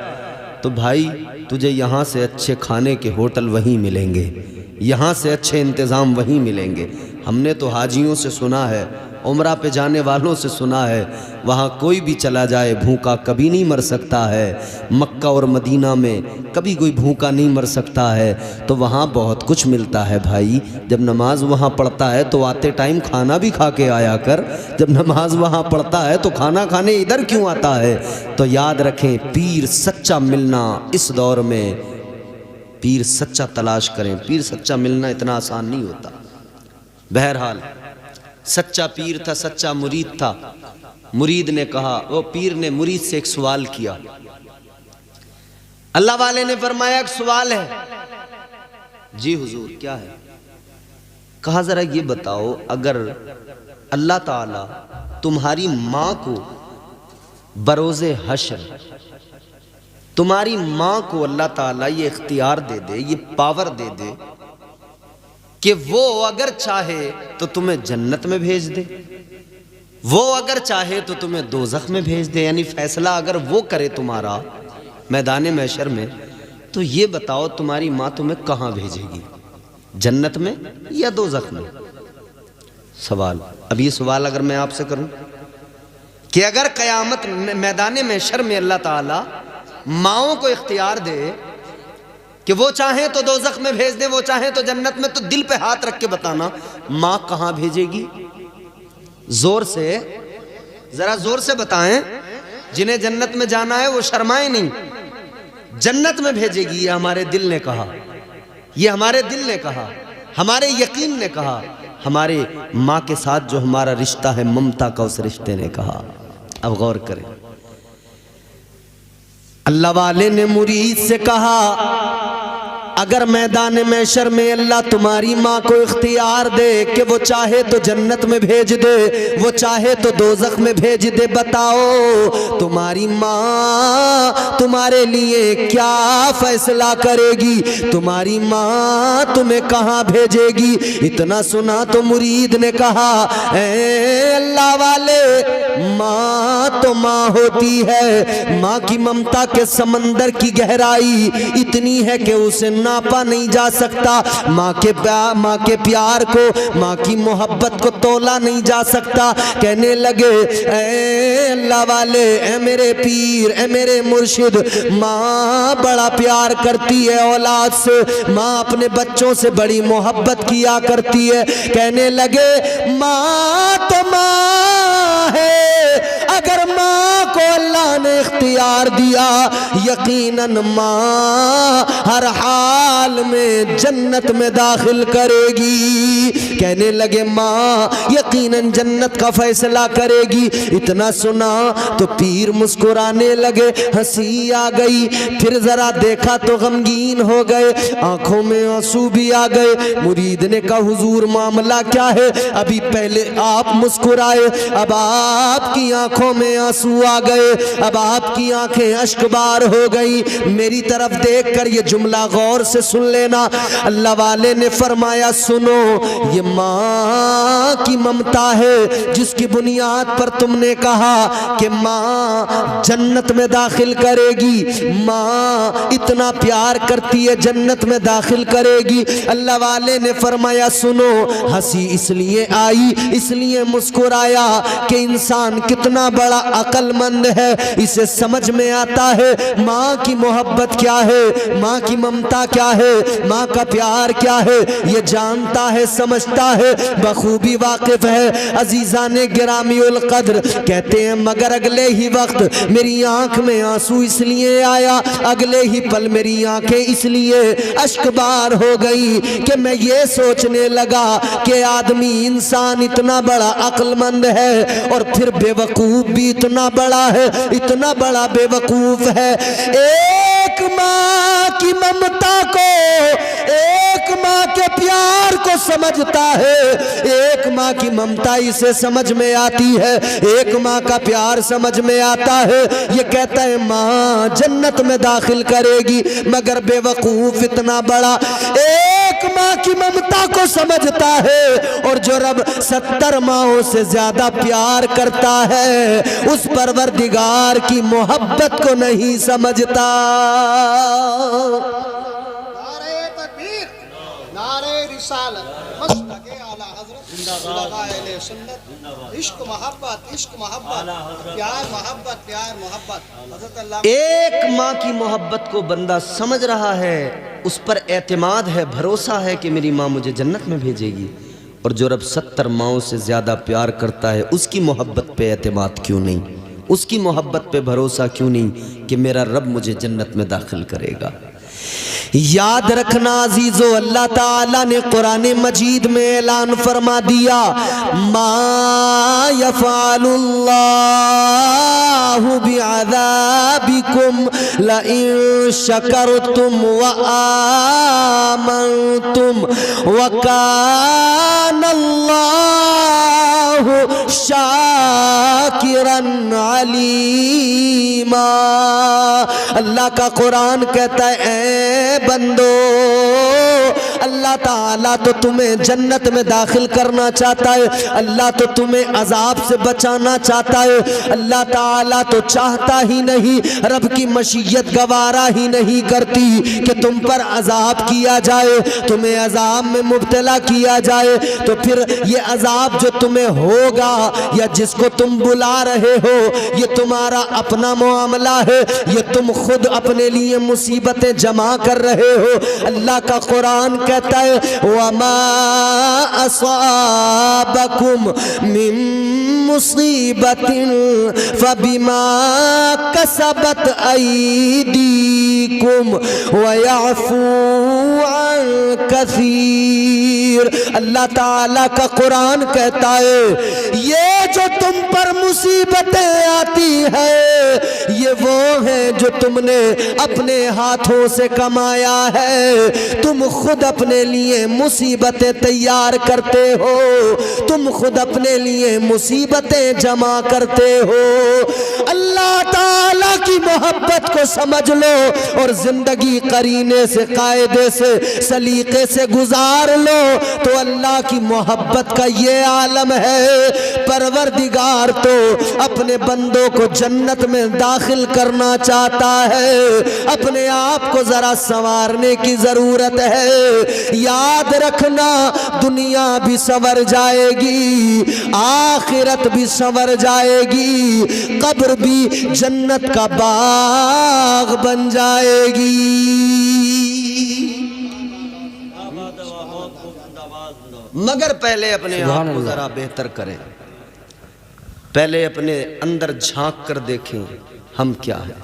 तो भाई तुझे यहाँ से अच्छे खाने के होटल वहीं मिलेंगे, यहाँ से अच्छे इंतज़ाम वहीं मिलेंगे। हमने तो हाजियों से सुना है, उम्रा पे जाने वालों से सुना है, वहाँ कोई भी चला जाए भूखा कभी नहीं मर सकता है। मक्का और मदीना में कभी कोई भूखा नहीं मर सकता है। तो वहाँ बहुत कुछ मिलता है भाई। जब नमाज वहाँ पढ़ता है तो आते टाइम खाना भी खा के आया कर। जब नमाज वहाँ पढ़ता है तो खाना खाने इधर क्यों आता है? तो याद रखें, पीर सच्चा मिलना इस दौर में, पीर सच्चा तलाश करें। पीर सच्चा मिलना इतना आसान नहीं होता। बहरहाल सच्चा पीर था, सच्चा मुरीद था। मुरीद ने कहा, वो पीर ने मुरीद से एक सवाल किया। अल्लाह वाले ने फरमाया एक सवाल है। जी हुजूर क्या है? कहा जरा ये बताओ, अगर अल्लाह ताला तुम्हारी माँ को बरोज़े हश्र, तुम्हारी माँ को अल्लाह ताला ये इख्तियार दे दे, ये पावर दे दे कि वो अगर चाहे तो तुम्हें जन्नत में भेज दे, वो अगर चाहे तो तुम्हें दोज़ख में भेज दे, यानी फैसला अगर वो करे तुम्हारा मैदान महशर में, तो ये बताओ तुम्हारी माँ तुम्हें कहाँ भेजेगी, जन्नत में या दोज़ख में? सवाल। अब ये सवाल अगर मैं आपसे करूं कि अगर क़यामत मैदान महशर में अल्लाह ताला माओं को इख्तियार दे कि वो चाहें तो दोज़ख में भेज दे, वो चाहें तो जन्नत में, तो दिल पे हाथ रख के बताना माँ कहाँ भेजेगी? जोर से, जरा जोर से बताएं। जिन्हें जन्नत में जाना है वो शर्माए नहीं, जन्नत में भेजेगी। ये हमारे दिल ने कहा, ये हमारे दिल ने कहा, हमारे यकीन ने कहा, हमारे माँ के साथ जो हमारा रिश्ता है ममता का, उस रिश्ते ने कहा। अब गौर करें, अल्लाह वाले ने मुरीद से कहा अगर मैदान महशर में अल्लाह तुम्हारी माँ को इख्तियार दे कि वो चाहे तो जन्नत में भेज दे, वो चाहे तो दोज़ख में भेज दे, बताओ तुम्हारी माँ तुम्हारे लिए क्या फैसला करेगी? तुम्हारी माँ तुम्हें कहाँ भेजेगी? इतना सुना तो मुरीद ने कहा ए अल्लाह वाले, माँ तो माँ होती है, माँ की ममता के समंदर की गहराई इतनी है कि उसे नापा नहीं जा सकता। माँ के प्यार को, माँ की मोहब्बत को तोला नहीं जा सकता। कहने लगे ए अल्लाह वाले, ए मेरे पीर, ए मेरे मुर्शिद, माँ बड़ा प्यार करती है औलाद से, माँ अपने बच्चों से बड़ी मोहब्बत किया करती है। कहने लगे माँ तो माँ है, अगर माँ को अल्लाह ने इख्तियार दिया यकीनन माँ हर हाल में जन्नत में दाखिल करेगी। कहने लगे माँ यकीनन जन्नत का फैसला करेगी। इतना सुना तो पीर मुस्कुराने लगे, हंसी आ गई। फिर जरा देखा तो गमगीन हो गए, आंखों में आंसू भी आ गए। मुरीद ने कहा हुजूर मामला क्या है? अभी पहले आप मुस्कुराए, अब आपकी आंखों में आंसू आ गए, अब आपकी आंखें अश्कबार हो गई। मेरी तरफ देखकर ये जुमला गौर से सुन लेना। अल्लाह वाले ने फरमाया सुनो, ये माँ की ममता है जिसकी बुनियाद पर तुमने कहा कि माँ जन्नत में दाखिल करेगी, माँ इतना प्यार करती है जन्नत में दाखिल करेगी। अल्लाह वाले ने फरमाया सुनो, हंसी इसलिए आई, इसलिए मुस्कुराया कि इंसान कितना बड़ा अक्लमंद है, इसे समझ में आता है माँ की मोहब्बत क्या है, माँ की ममता क्या है, माँ का प्यार क्या है। ये जानता है, समझता है, बखूबी वाकिफ है। अजीज़ाने गिरामी उल कद्र कहते हैं मगर अगले ही वक्त मेरी आंख में आंसू इसलिए आया, अगले ही पल मेरी आंखें इसलिए अश्कबार हो गई कि मैं ये सोचने लगा कि आदमी इंसान इतना बड़ा अक्लमंद है और फिर बेवकूफ भी इतना बड़ा है, इतना बड़ा बेवकूफ है। एक माँ की ममता को, एक माँ के प्यार को समझता है, एक माँ की ममता इसे समझ में आती है, एक माँ का प्यार समझ में आता है। ये कहता है माँ जन्नत में दाखिल करेगी, मगर बेवकूफ इतना बड़ा एक माँ की ममता को समझता है और जो रब 70 माओं से ज्यादा प्यार करता है उस परवरदिगार की मोहब्बत को नहीं समझता। नारे तकबीर, नारे रिसालत, मस्तके आला हज़रत, उलमाए सुन्नत, इश्क मोहब्बत, इश्क मोहब्बत, प्यार मोहब्बत, प्यार मोहब्बत। हज़रत अल्लाह एक माँ की मोहब्बत को बंदा समझ रहा है, उस पर एतमाद है, भरोसा है कि मेरी माँ मुझे जन्नत में भेजेगी। और जो रब 70 माओं से ज़्यादा प्यार करता है उसकी मोहब्बत पे एतमाद क्यों नहीं, उसकी मोहब्बत पे भरोसा क्यों नहीं कि मेरा रब मुझे जन्नत में दाखिल करेगा। याद रखना अजीजो, अल्लाह ताला ने कुरान मजीद में ऐलान फरमा दिया मा यफ़अलुल्लाहु बिअज़ाबिकुम लइन शकरतुम व आमनतुम व कानल्लाहु शाकिरन अलीमा। अल्लाह का कुरान कहता है ए बंदो, अल्लाह ताला तो तुम्हें जन्नत में दाखिल करना चाहता है, अल्लाह तो तुम्हें अजाब से बचाना चाहता है। अल्लाह ताला तो चाहता ही नहीं, रब की मशीयत गवारा ही नहीं करती कि तुम पर अजाब किया जाए, तुम्हें अजाब में मुब्तला किया जाए। तो फिर ये अजाब जो तुम्हें होगा या जिसको तुम बुला रहे हो, ये तुम्हारा अपना मामला है, ये तुम खुद अपने लिए मुसीबतें जमा कर रहे हो। अल्लाह का कुरान कहता है वमा असाबकुम मिन मुसीबतिन फबिमा कसबत अयदीकुम वयअफू अन कसीर। अल्लाह ताला का कुरान कहता है ये जो तुम पर मुसीबतें आती है ये वो है जो तुमने अपने हाथों से कमाया है। तुम खुद अपने लिए मुसीबतें तैयार करते हो, तुम खुद अपने लिए मुसीबतें जमा करते हो। अल्लाह ताला की मोहब्बत को समझ लो और जिंदगी करीने से, कायदे से, सलीके से गुजार लो तो अल्लाह की मोहब्बत का ये आलम है। परवरदिगार तो अपने बंदों को जन्नत में दाखिल करना चाहता है, अपने आप को जरा संवारने की जरूरत है। याद रखना दुनिया भी संवर जाएगी, आखिरत भी संवर जाएगी, कब्र भी जन्नत का बाग बन जाएगी। मगर पहले अपने आप को जरा बेहतर करें, पहले अपने अंदर झांक कर देखें हम क्या है।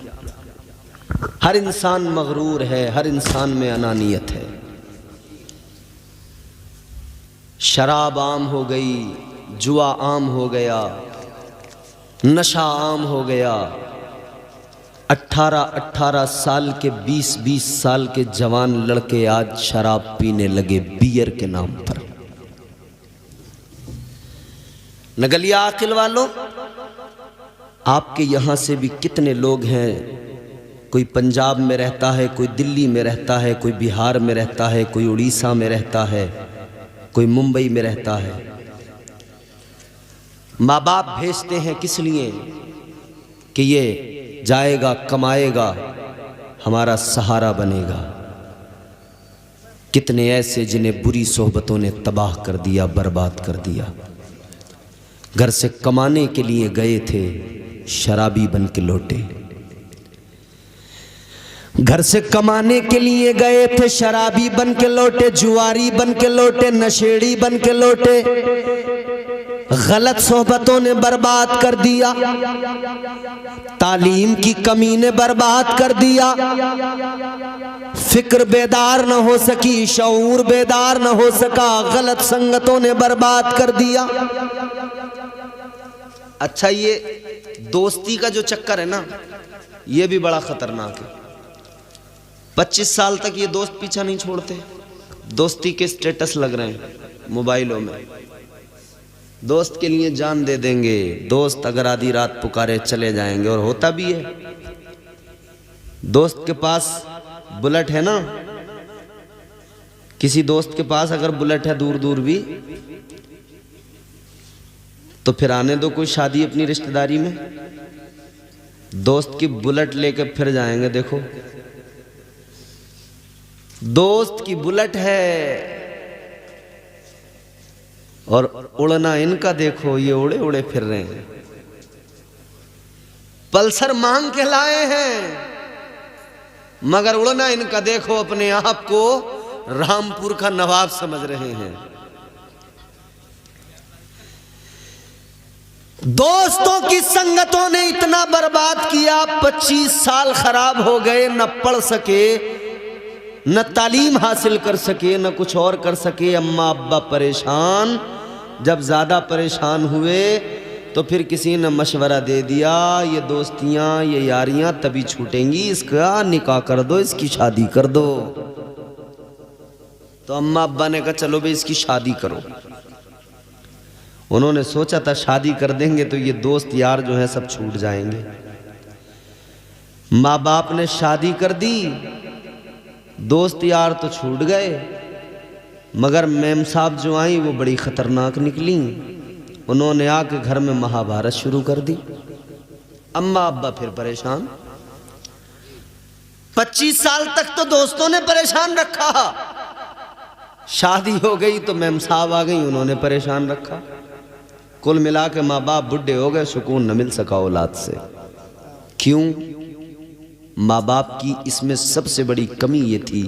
हर इंसान मगरूर है, हर इंसान में अनानियत है। शराब आम हो गई, जुआ आम हो गया, नशा आम हो गया। 18-18 साल के 20-20 साल के जवान लड़के आज शराब पीने लगे बियर के नाम पर। नगलिया आकिल वालों, आपके यहां से भी कितने लोग हैं, कोई पंजाब में रहता है, कोई दिल्ली में रहता है, कोई बिहार में रहता है, कोई उड़ीसा में रहता है, कोई मुंबई में रहता है। माँ बाप भेजते हैं किस लिए कि ये जाएगा, कमाएगा, हमारा सहारा बनेगा। कितने ऐसे जिन्हें बुरी सोहबतों ने तबाह कर दिया, बर्बाद कर दिया। घर से कमाने के लिए गए थे, शराबी बन के लौटे। घर से कमाने के लिए गए थे, शराबी बन के लौटे, जुआरी बन के लौटे, नशेड़ी बन के लौटे। गलत सोहबतों ने बर्बाद कर दिया, तालीम की कमी ने बर्बाद कर दिया, फिक्र बेदार न हो सकी, शऊर बेदार न हो सका, गलत संगतों ने बर्बाद कर दिया। अच्छा, ये दोस्ती का जो चक्कर है ना, ये भी बड़ा खतरनाक है। 25 साल तक ये दोस्त पीछा नहीं छोड़ते। दोस्ती के स्टेटस लग रहे हैं मोबाइलों में, दोस्त के लिए जान दे देंगे, दोस्त अगर आधी रात पुकारे चले जाएंगे। और होता भी है। दोस्त के पास बुलेट है ना, किसी दोस्त के पास अगर बुलेट है दूर दूर भी, तो फिर आने दो कोई शादी अपनी रिश्तेदारी में, दोस्त की बुलेट लेके फिर जाएंगे। देखो, दोस्त की बुलेट है और उड़ना इनका देखो, ये उड़े उड़े फिर रहे हैं। पल्सर मांग के लाए हैं मगर उड़ना इनका देखो, अपने आप को रामपुर का नवाब समझ रहे हैं। दोस्तों की संगतों ने इतना बर्बाद किया, 25 साल खराब हो गए, न पढ़ सके, न तालीम हासिल कर सके, न कुछ और कर सके। अम्मा अब्बा परेशान। जब ज़्यादा परेशान हुए तो फिर किसी ने मशवरा दे दिया, ये दोस्तियाँ, ये यारियाँ तभी छूटेंगी, इसका निकाह कर दो, इसकी शादी कर दो। तो अम्मा अब्बा ने कहा चलो भाई इसकी शादी करो। उन्होंने सोचा था शादी कर देंगे तो ये दोस्त यार जो है सब छूट जाएंगे। माँ बाप ने शादी कर दी, दोस्त यार तो छूट गए, मगर मेम साहब जो आई वो बड़ी ख़तरनाक निकली। उन्होंने आके घर में महाभारत शुरू कर दी। अम्मा अब्बा फिर परेशान। 25 साल तक तो दोस्तों ने परेशान रखा, शादी हो गई तो मेम साहब आ गई, उन्होंने परेशान रखा। कुल मिला के माँ बाप बुढ़े हो गए, सुकून न मिल सका औलाद से। क्यों? माँ बाप की इसमें सबसे बड़ी कमी ये थी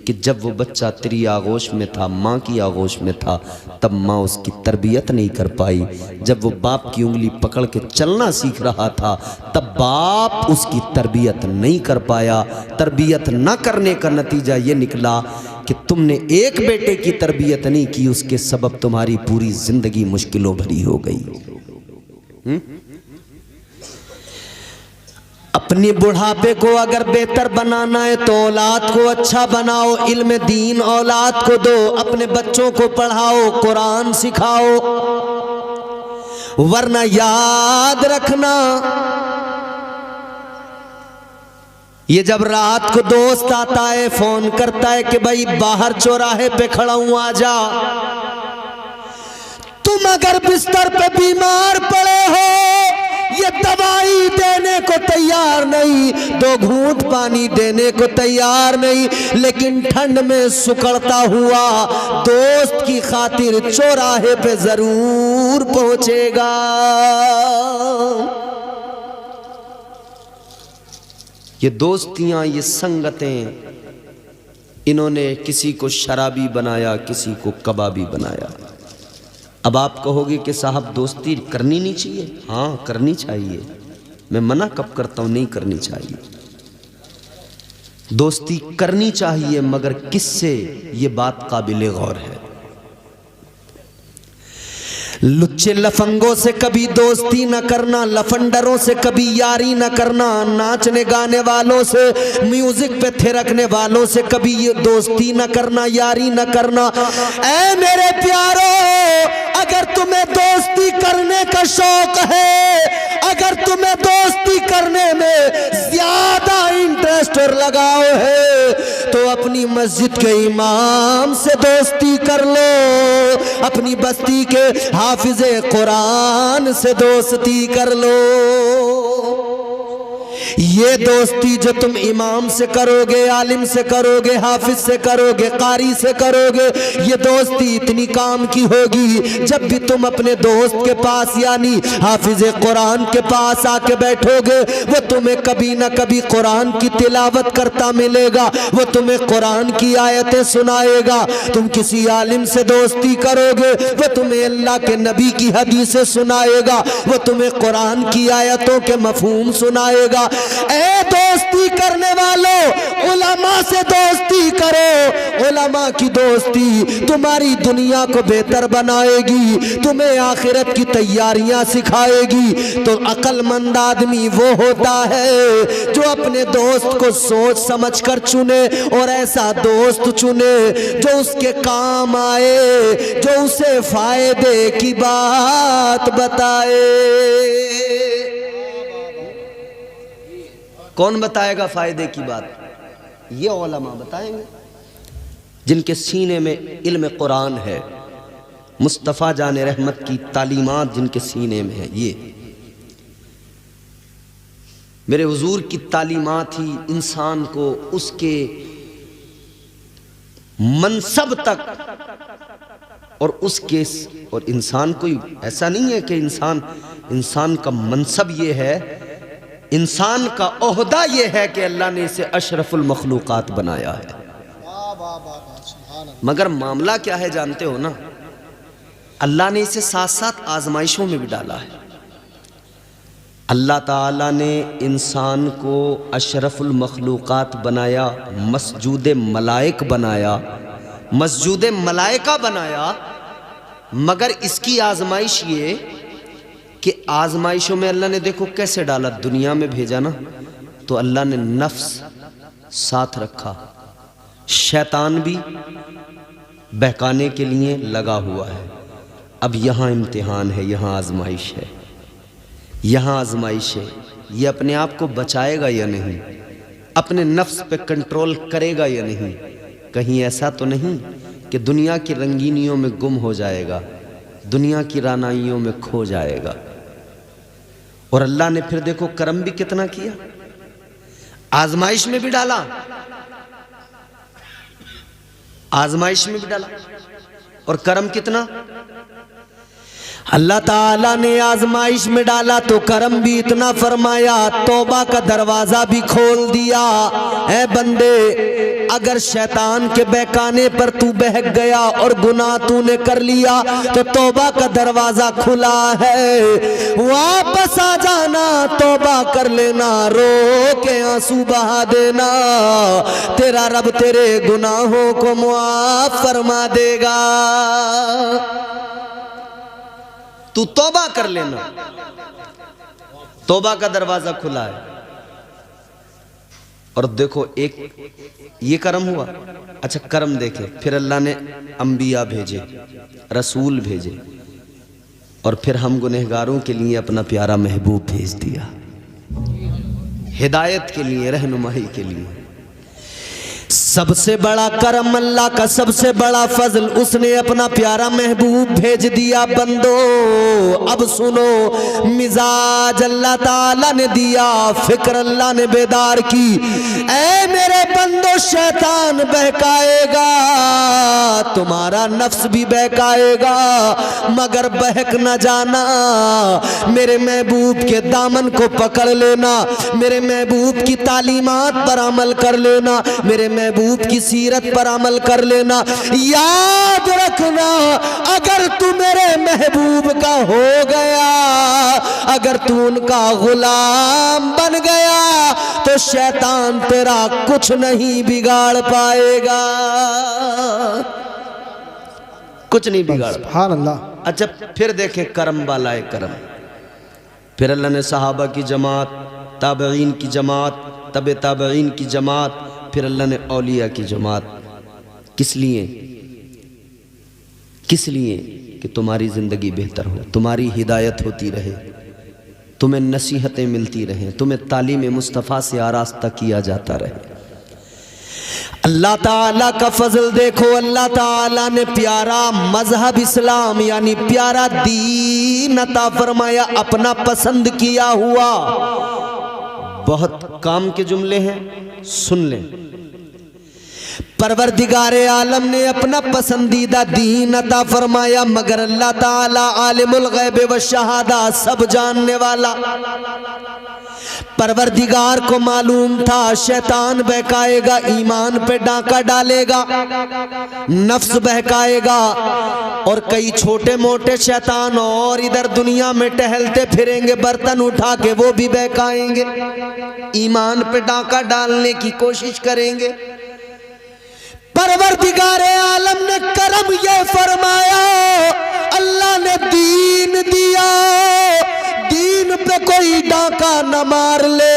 कि जब वो बच्चा तेरी आगोश में था, माँ की आगोश में था, तब माँ उसकी तरबियत नहीं कर पाई। जब वो बाप की उंगली पकड़ के चलना सीख रहा था, तब बाप उसकी तरबियत नहीं कर पाया। तरबियत ना करने का नतीजा ये निकला कि तुमने एक बेटे की तरबियत नहीं की, उसके सबब तुम्हारी पूरी जिंदगी मुश्किलों भरी हो गई। अपनी बुढ़ापे को अगर बेहतर बनाना है तो औलाद को अच्छा बनाओ, इल्म दीन औलाद को दो, अपने बच्चों को पढ़ाओ, कुरान सिखाओ। वरना याद रखना, ये जब रात को दोस्त आता है, फोन करता है कि भाई बाहर चौराहे पे खड़ा हूं आ जा, तुम अगर बिस्तर पे बीमार पड़े हो, ये दवाई देने को तैयार नहीं, 2 घूंट पानी देने को तैयार नहीं, लेकिन ठंड में सुकड़ता हुआ दोस्त की खातिर चौराहे पे जरूर पहुंचेगा। ये दोस्तियां, ये संगतें, इन्होंने किसी को शराबी बनाया, किसी को कबाबी बनाया। अब आप कहोगे कि साहब दोस्ती करनी नहीं चाहिए। हाँ, करनी चाहिए। मैं मना कब करता हूँ? नहीं करनी चाहिए। दोस्ती करनी चाहिए, मगर किससे, ये बात काबिले गौर है। लुच्चे लफंगों से कभी दोस्ती न करना, लफंडरों से कभी यारी न करना, नाचने गाने वालों से, म्यूजिक पे थिरकने वालों से कभी ये दोस्ती न करना, यारी न करना। ऐ मेरे प्यारो, अगर तुम्हें दोस्ती करने का शौक है, अगर तुम्हें दोस्ती करने में ज्यादा इंटरेस्ट और लगाव है, तो अपनी मस्जिद के इमाम से दोस्ती कर लो, अपनी बस्ती के हाफिज़े कुरान से दोस्ती कर लो। ये दोस्ती जो तुम इमाम से करोगे, आलिम से करोगे, हाफिज से करोगे, कारी से करोगे, ये दोस्ती इतनी काम की होगी। जब भी तुम अपने दोस्त के पास यानी हाफिज़े कुरान के पास आके बैठोगे, वो तुम्हें कभी ना कभी कुरान की तिलावत करता मिलेगा, वो तुम्हें कुरान की आयतें सुनाएगा। तुम किसी आलिम से दोस्ती करोगे, वो तुम्हें अल्लाह के नबी की हदीसें सुनाएगा, वो तुम्हें कुरान की आयतों के मफहूम सुनाएगा। ए दोस्ती करने वालों, उलमा से दोस्ती करो। उलमा की दोस्ती तुम्हारी दुनिया को बेहतर बनाएगी, तुम्हें आखिरत की तैयारियां सिखाएगी। तो अक्लमंद आदमी वो होता है जो अपने दोस्त को सोच समझ कर चुने, और ऐसा दोस्त चुने जो उसके काम आए, जो उसे फायदे की बात बताए। कौन बताएगा फायदे की बात? ये उलमा बताएंगे, जिनके सीने में इल्म कुरान है, मुस्तफ़ा जान रहमत की तालीमात जिनके सीने में है। ये मेरे हुजूर की तालीमात ही इंसान को उसके मनसब तक और इंसान कोई ऐसा नहीं है कि इंसान का मनसब ये है, इंसान का ओहदा ये है कि अल्लाह ने इसे अशरफुल मखलूकात बनाया है। मगर मामला क्या है जानते हो ना? अल्लाह ने इसे साथ साथ आजमाइशों में भी डाला है। अल्लाह ताला ने इंसान को अशरफुल मखलूकात बनाया, मस्जूद मलाइक बनाया, मस्जूद मलाइका बनाया। मगर इसकी आजमाइश ये कि आजमाइशों में अल्लाह ने देखो कैसे डाला, दुनिया में भेजा ना, तो अल्लाह ने नफ्स साथ रखा, शैतान भी बहकाने के लिए लगा हुआ है। अब यहाँ इम्तिहान है, यहाँ आजमाइश है, यहाँ आजमाइश है। ये अपने आप को बचाएगा या नहीं, अपने नफ्स पे कंट्रोल करेगा या नहीं। कहीं ऐसा तो नहीं कि दुनिया की रंगीनियों में गुम हो जाएगा, दुनिया की रानाइयों में खो जाएगा। और अल्लाह ने फिर देखो करम भी कितना किया, आजमाइश में भी डाला, आजमाइश में भी डाला। और करम कितना, अल्लाह ताला ने आजमाइश में डाला तो करम भी इतना फरमाया, तौबा का दरवाजा भी खोल दिया। ऐ बंदे, अगर शैतान के बहकाने पर तू बहक गया और गुनाह तूने कर लिया तो तौबा का दरवाजा खुला है, वापस आ जाना, तौबा कर लेना, रो के आंसू बहा देना, तेरा रब तेरे गुनाहों को मुआफ फरमा देगा। तू तौबा कर लेना, तौबा का दरवाजा खुला है। और देखो एक ये कर्म हुआ। अच्छा कर्म देखे, फिर अल्लाह ने अंबिया भेजे, रसूल भेजे, और फिर हम गुनहगारों के लिए अपना प्यारा महबूब भेज दिया, हिदायत के लिए, रहनुमाई के लिए। सबसे बड़ा करम अल्लाह का, सबसे बड़ा फजल, उसने अपना प्यारा महबूब भेज दिया। बंदो अब सुनो, मिजाज अल्लाह ताला ने दिया, फिक्र अल्लाह ने बेदार की। ऐ मेरे बंदो, शैतान बहकाएगा, तुम्हारा नफ्स भी बहकाएगा, मगर बहक न जाना, मेरे महबूब के दामन को पकड़ लेना, मेरे महबूब की तालीमात पर अमल कर लेना, मेरे महबूब की सीरत पर अमल कर लेना। याद रखना, अगर तू मेरे महबूब का हो गया, अगर तू उनका गुलाम बन गया, तो शैतान तेरा कुछ नहीं बिगाड़ पाएगा, कुछ नहीं बिगाड़। सुभान अल्लाह। अच्छा फिर देखे करम वाला है करम। फिर अल्लाह ने सहाबा की जमात, ताबईन की जमात, तबे ताबईन की जमात, फिर अल्लाह ने औलिया की जमात। किस लिए? किस लिए? कि तुम्हारी ज़िंदगी बेहतर हो, तुम्हारी हिदायत होती रहे, तुम्हें नसीहतें मिलती रहें, तुम्हें तालीम मुस्तफ़ा से आरास्ता किया जाता रहे। अल्लाह ताला का फजल देखो, अल्लाह ताला ने प्यारा मजहब इस्लाम यानी प्यारा दीन अता फरमाया, अपना पसंद किया हुआ। बहुत काम के जुमले हैं, सुन लें। परवरदिगारे आलम ने अपना पसंदीदा दीन अता फरमाया, मगर अल्लाह ताला आलिमुल गैब व शहादा, सब जानने वाला। परवरदिगार को मालूम था शैतान बहकाएगा, ईमान पे डांका डालेगा, नफ्स बहकाएगा, और कई छोटे मोटे शैतान और इधर दुनिया में टहलते फिरेंगे, बर्तन उठा के वो भी बहकाएंगे, ईमान पे डांका डालने की कोशिश करेंगे। परवरदिगारे आलम ने करम ये फरमाया, अल्लाह ने दीन दिया, दीन पे कोई डाका न मार ले।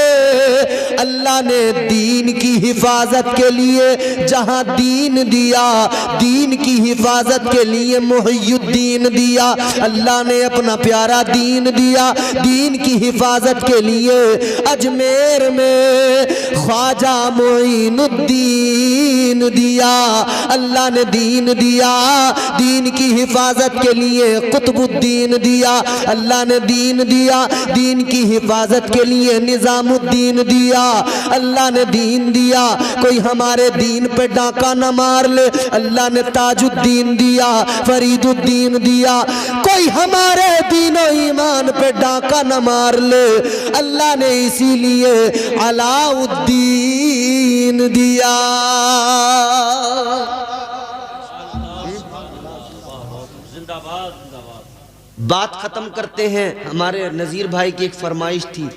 अल्लाह ने दीन की हिफाजत के लिए जहां दीन दिया, दीन की हिफाजत के लिए मुहियुद्दीन दिया। अल्लाह ने अपना प्यारा दीन दिया, दीन की हिफाजत के लिए अजमेर में ख्वाजा मुईनुद्दीन दिया। अल्लाह ने दीन दिया, दीन की हिफाजत के लिए कुतुबुद्दीन दिया। अल्लाह ने दीन दिया, दीन की हिफाजत के लिए निजामुद्दीन दिया। अल्लाह ने दीन दिया, कोई हमारे दीन पे डाका न मार ले। अल्लाह ने ताजुद्दीन दिया, फरीदुद्दीन दिया, कोई हमारे दीन और ईमान पे डाका न मार ले। अल्लाह ने इसीलिए अलाउद्दीन दिया। बात खत्म करते हैं। हमारे नज़ीर भाई की एक फरमाइश थी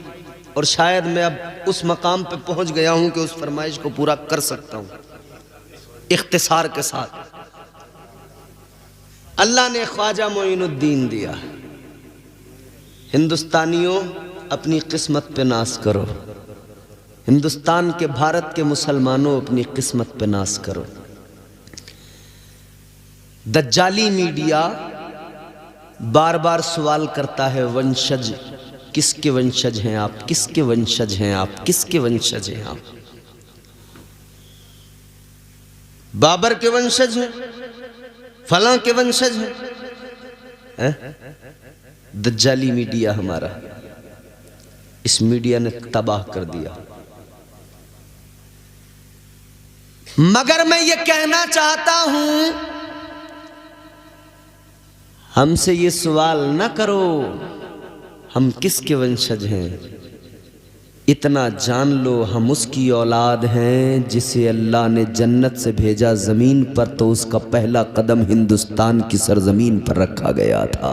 और शायद मैं अब उस मकाम पे पहुंच गया हूं कि उस फरमाइश को पूरा कर सकता हूं इख्तिसार के साथ। अल्लाह ने ख्वाजा मोइनुद्दीन दिया। हिंदुस्तानियों, अपनी किस्मत पे नाज करो। हिंदुस्तान के, भारत के मुसलमानों, अपनी किस्मत पे नाज करो। दज्जाली मीडिया बार बार सवाल करता है, वंशज किसके वंशज हैं आप, किसके वंशज हैं आप, किसके वंशज हैं आप? बाबर के वंशज हैं, फलां के वंशज हैं। दज्जाली मीडिया हमारा, इस मीडिया ने तबाह कर दिया। मगर मैं ये कहना चाहता हूं, हमसे ये सवाल न करो हम किसके वंशज हैं। इतना जान लो हम उसकी औलाद हैं जिसे अल्लाह ने जन्नत से भेजा ज़मीन पर, तो उसका पहला कदम हिंदुस्तान की सरजमीन पर रखा गया था।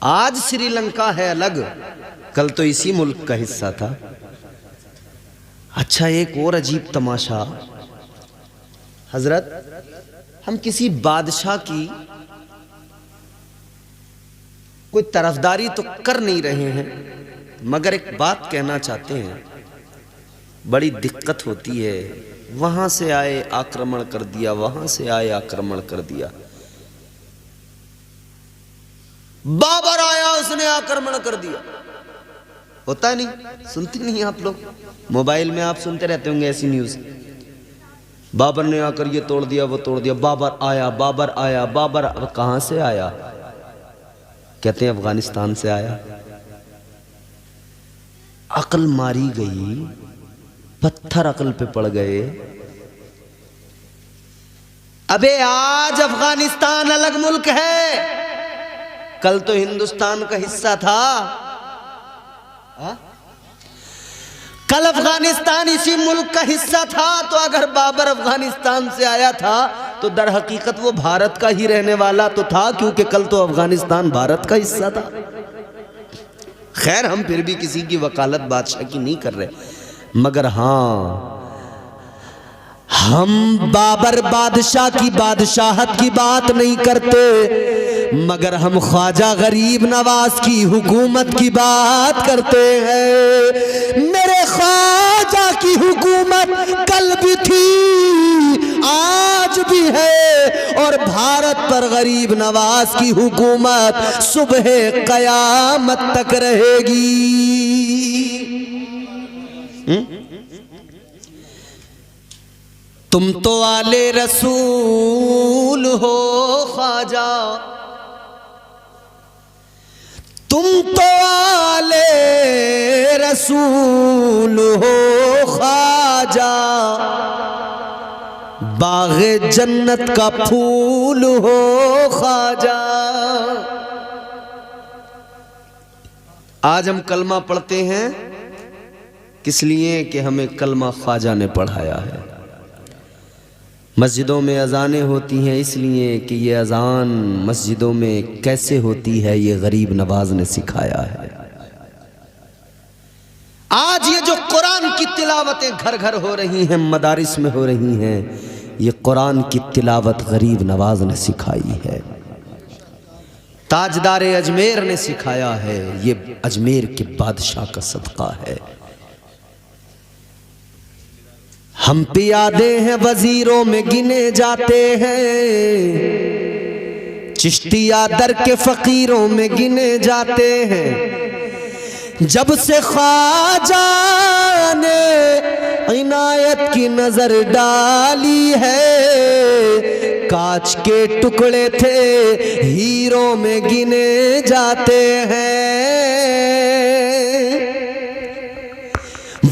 आज श्रीलंका है अलग, कल तो इसी मुल्क का हिस्सा था। अच्छा, एक और अजीब तमाशा, हजरत हम किसी बादशाह की कोई तरफदारी तो कर नहीं रहे हैं, मगर एक बात कहना चाहते हैं। बड़ी दिक्कत होती है, वहां से आए आक्रमण कर दिया, वहां से आए आक्रमण कर दिया। बाबर आया उसने आक्रमण कर दिया, होता है नहीं? सुनते नहीं आप लोग? मोबाइल में आप सुनते रहते होंगे ऐसी न्यूज। बाबर ने आकर ये तोड़ दिया, वो तोड़ दिया, बाबर आया, बाबर आया, बाबर। अब कहां से आया? कहते हैं अफगानिस्तान से आया। अकल मारी गई, पत्थर अकल पे पड़ गए। अबे आज अफगानिस्तान अलग मुल्क है, कल तो हिंदुस्तान का हिस्सा था। कल अफगानिस्तान इसी मुल्क का हिस्सा था, तो अगर बाबर अफगानिस्तान से आया था तो दर हकीकत वो भारत का ही रहने वाला तो था, क्योंकि कल तो अफगानिस्तान भारत का हिस्सा था। खैर, हम फिर भी किसी की वकालत बादशाह की नहीं कर रहे, मगर हाँ, हम बाबर बादशाह की बादशाहत की बात नहीं करते, मगर हम ख्वाजा गरीब नवाज की हुकूमत की बात करते हैं। मेरे ख्वाजा की हुकूमत कल भी थी, आज भी है, और भारत पर गरीब नवाज की हुकूमत सुबह कयामत तक रहेगी। तुम तो आले रसूल हो ख्वाजा, तुम तो आले रसूल हो ख्वाजा, बाग़े जन्नत का फूल हो ख्वाजा। आज हम कलमा पढ़ते हैं किस लिए? कि हमें कलमा ख्वाजा ने पढ़ाया है। मस्जिदों में अजानें होती हैं इसलिए कि ये अजान मस्जिदों में कैसे होती है ये गरीब नवाज ने सिखाया है। आज ये जो कुरान की तिलावतें घर घर हो रही हैं, मदारिस में हो रही हैं, ये कुरान की तिलावत गरीब नवाज ने सिखाई है, ताजदार अजमेर ने सिखाया है। ये अजमेर के बादशाह का सदका है। हम पियादे हैं वजीरों में गिने जाते हैं, चिश्तिया दर के फकीरों में गिने जाते हैं। जब से ख्वाजा ने इनायत की नजर डाली है, कांच के टुकड़े थे हीरों में गिने जाते हैं।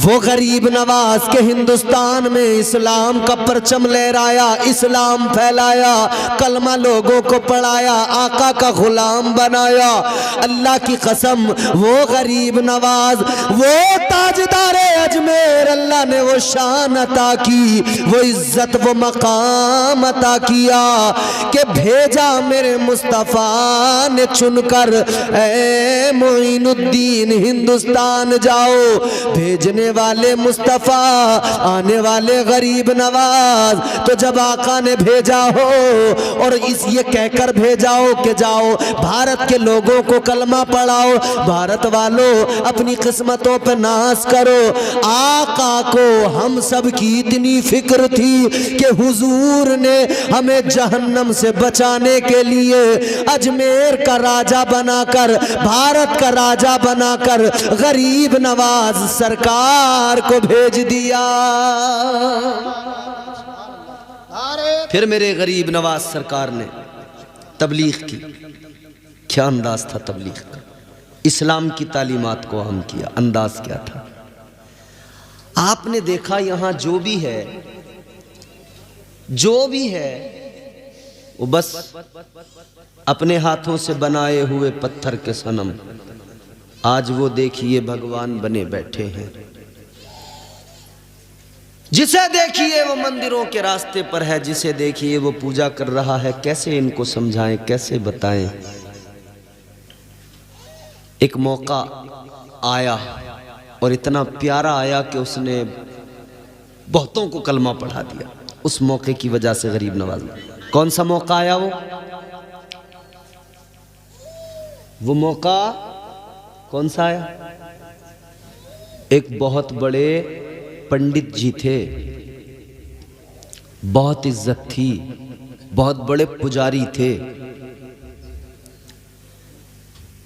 वो गरीब नवाज के हिंदुस्तान में इस्लाम का परचम लहराया, इस्लाम फैलाया, कलमा लोगों को पढ़ाया, आका का गुलाम बनाया। अल्लाह की कसम, वो गरीब नवाज, वो ताजदारे अजमेर, अल्लाह ने वो शान अता की, वो इज्जत, वो मकाम अता किया कि भेजा मेरे मुस्तफ़ा ने चुनकर, ए मोइनुद्दीन हिंदुस्तान जाओ। भेजने वाले मुस्तफ़ा, आने वाले गरीब नवाज। तो जब आका ने भेजा हो और इस ये कहकर भेजा हो कि जाओ भारत के लोगों को कलमा पढ़ाओ, भारत वालों अपनी किस्मतों पर नाश करो। आका को हम सब की इतनी फिक्र थी कि हुजूर ने हमें जहन्नम से बचाने के लिए अजमेर का राजा बनाकर, भारत का राजा बनाकर गरीब नवाज सरकार को भेज दिया। नारे फिर मेरे गरीब नवाज सरकार ने तबलीग की। क्या अंदाज था तबलीग का, इस्लाम की तालीमात को अहम किया। अंदाज क्या था? आपने देखा यहाँ जो भी है वो बस अपने हाथों से बनाए हुए पत्थर के सनम, आज वो देखिए भगवान बने बैठे हैं। जिसे देखिए वो मंदिरों के रास्ते पर है, जिसे देखिए वो पूजा कर रहा है। कैसे इनको समझाएं, कैसे बताएं? एक मौका आया और इतना प्यारा आया कि उसने बहुतों को कलमा पढ़ा दिया। उस मौके की वजह से गरीब नवाज, कौन सा मौका आया? वो मौका कौन सा आया? एक बहुत बड़े पंडित जी थे, बहुत इज्जत थी, बहुत बड़े पुजारी थे,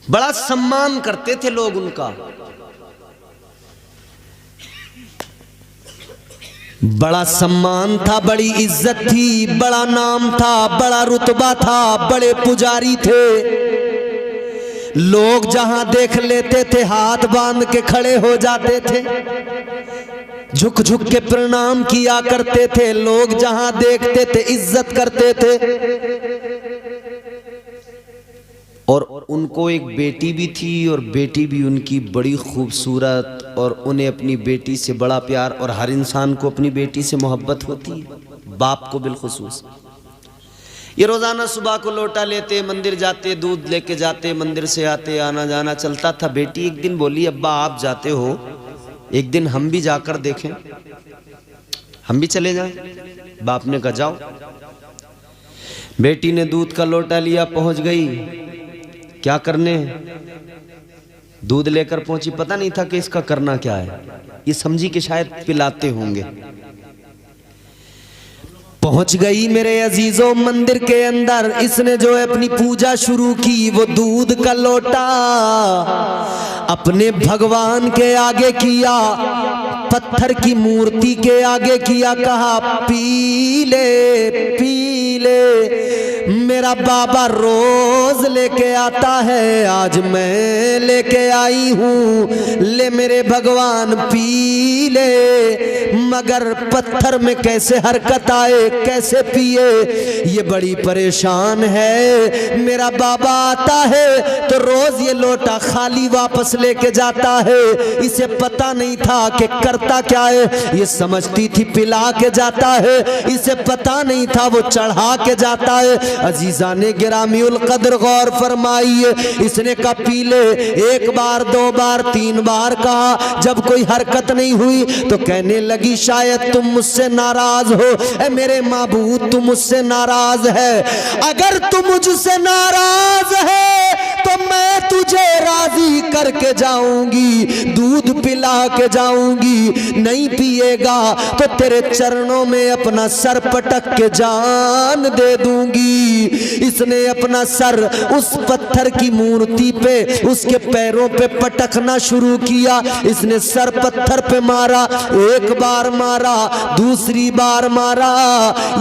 बड़ा सम्मान करते थे लोग उनका, बड़ा सम्मान था, बड़ी इज्जत थी, बड़ा नाम था, बड़ा रुतबा था, बड़े पुजारी थे। लोग जहां देख लेते थे हाथ बांध के खड़े हो जाते थे, झुक झुक के प्रणाम किया करते थे। लोग जहां देखते थे इज्जत करते थे। और उनको एक बेटी भी थी और बेटी भी उनकी बड़ी खूबसूरत, और उन्हें अपनी बेटी से बड़ा प्यार, और हर इंसान को अपनी बेटी से मोहब्बत होती है, बाप को बिलखुसूस। ये रोजाना सुबह को लोटा लेते, मंदिर जाते, दूध लेके जाते, मंदिर से आते, आना जाना चलता था। बेटी एक दिन बोली, अब्बा आप जाते हो, एक दिन हम भी जाकर देखें, हम भी चले जाएं। बाप ने कहा जाओ। बेटी ने दूध का लोटा लिया, पहुंच गई। क्या करने? दूध लेकर पहुंची, पता नहीं था कि इसका करना क्या है। ये समझी कि शायद पिलाते होंगे। पहुंच गई मेरे अजीजों मंदिर के अंदर। इसने जो है अपनी पूजा शुरू की, वो दूध का लोटा अपने भगवान के आगे किया, पत्थर की मूर्ति के आगे किया, कहा पी ले, पी ले। मेरा बाबा रोज लेके आता है, आज मैं लेके आई हूँ, ले मेरे भगवान पी ले। मगर पत्थर में कैसे हरकत आए, कैसे पिए, ये बड़ी परेशान है। मेरा बाबा आता है तो रोज ये लोटा खाली वापस लेके जाता है। इसे पता नहीं था कि करता क्या है। ये समझती थी पिला के जाता है, इसे पता नहीं था वो चढ़ा के जाता है। अजीजा ने गिरामीउल कद्र गौर फरमाइए, इसने कहा पी ले। एक बार, दो बार, तीन बार कहा। जब कोई हरकत नहीं हुई तो कहने लगी, शायद तुम मुझसे नाराज हो। ए मेरे माबूद, तू मुझसे नाराज है। अगर तू मुझसे नाराज है तो मैं तुझे राजी करके जाऊंगी, दूध पिला के जाऊंगी। नहीं पिएगा तो तेरे चरणों में अपना सर पटक के जान दे दूंगी। इसने अपना सर उस पत्थर की मूर्ति पे, उसके पैरों पे पटकना शुरू किया। इसने सर पत्थर पे मारा, एक बार मारा, दूसरी बार मारा।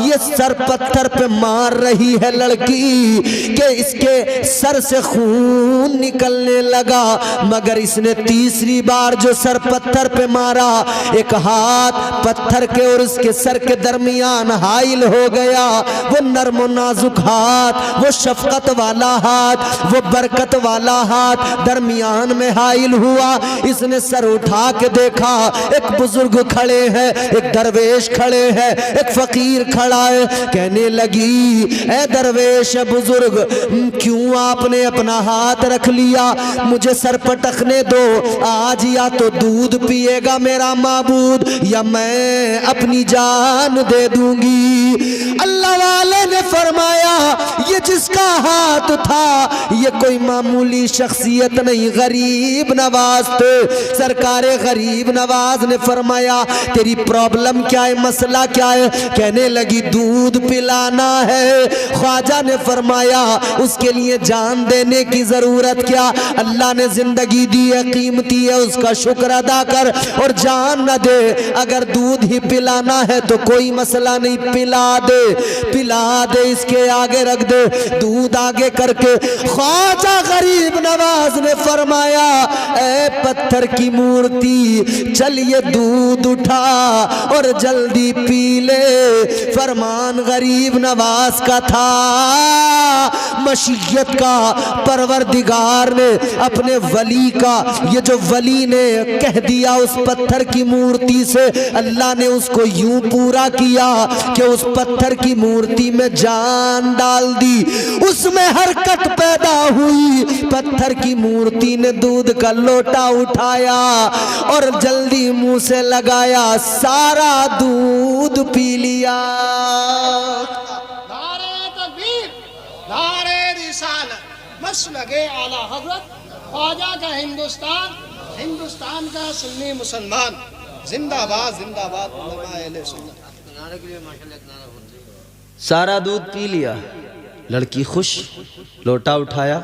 ये सर पत्थर पे मार रही है लड़की कि इसके सर से खून निकलने लगा। मगर इसने तीसरी बार जो सर पत्थर पे मारा, एक हाथ पत्थर के और उसके सर के दरमियान हाइल हो गया। वो नर्म नाजुक हाथ, वो शफकत वाला हाथ, वो बरकत वाला हाथ दरमियान में हाइल हुआ। इसने सर उठा के देखा, एक बुजुर्ग खड़े हैं, एक दरवेश खड़े हैं, एक फकीर खड़ा है। कहने लगी, ए दरवेश बुजुर्ग, क्यों आपने अपना हाथ रख लिया? मुझे सर पटकने दो। आज या तो दूध पिएगा मेरा माबूद, या मैं अपनी जान दे दूंगी। अल्लाह वाले ने फरमाया, ये जिसका हाथ था ये कोई मामूली शख्सियत नहीं, गरीब नवाज थे। सरकारे गरीब नवाज ने फरमाया, तेरी प्रॉब्लम क्या है, मसला क्या है? कहने लगी, दूध पिलाना है। ख्वाजा ने फरमाया, उसके लिए जान देने की जरूरत क्या, अल्लाह ने जिंदगी दी है, कीमती है, उसका शुक्र अदा कर और जान न दे। अगर दूध ही पिलाना है तो कोई मसला नहीं, पिला दे, इसके आगे रख दे, दूध आगे करके ख्वाजा गरीब नवाज ने फरमाया, ए पत्थर की मूर्ति चल ये दूध उठा और जल्दी पी ले। फरमान गरीब नवाज का था, मशीयत का परवरदिगार ने अपने वली का, ये जो वली ने कह दिया उस पत्थर की मूर्ति से, अल्लाह ने उसको यूं पूरा किया कि उस पत्थर की मूर्ति में जान डाल दी, उसमें हरकत पैदा हुई। पत्थर की मूर्ति ने दूध का लोटा उठाया और जल्दी मुंह से लगाया, सारा दूध पी लिया। नारे तकबीर, नारे रिसालत, मसलके आला हज़रत ख्वाजा का हिंदुस्तान का सुन्नी मुसलमान, जिंदाबाद जिंदाबाद उलमाए अहले सुन्नत। सारा दूध पी लिया, लड़की खुश, लोटा उठाया,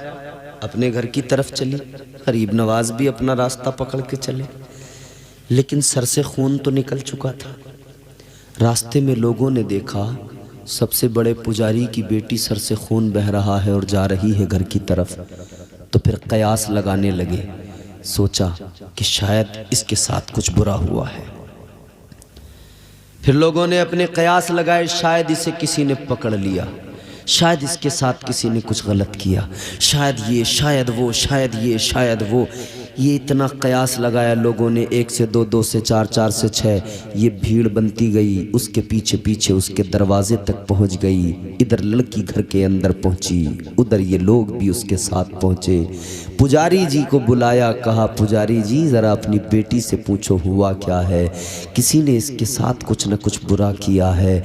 अपने घर की तरफ चली। गरीब नवाज भी अपना रास्ता पकड़ के चले, लेकिन सर से खून तो निकल चुका था। रास्ते में लोगों ने देखा सबसे बड़े पुजारी की बेटी सर से खून बह रहा है और जा रही है घर की तरफ, तो फिर कयास लगाने लगे। सोचा कि शायद इसके साथ कुछ बुरा हुआ है। फिर लोगों ने अपने कयास लगाए, शायद इसे किसी ने पकड़ लिया, शायद इसके साथ किसी ने कुछ गलत किया, शायद ये, शायद वो, शायद ये, शायद वो। ये इतना कयास लगाया लोगों ने, 1 से 2, 2 से 4, 4 से 6, ये भीड़ बनती गई। उसके पीछे पीछे उसके दरवाजे तक पहुंच गई। इधर लड़की घर के अंदर पहुंची, उधर ये लोग भी उसके साथ पहुंचे। पुजारी जी को बुलाया, कहा पुजारी जी ज़रा अपनी बेटी से पूछो हुआ क्या है, किसी ने इसके साथ कुछ न कुछ बुरा किया है,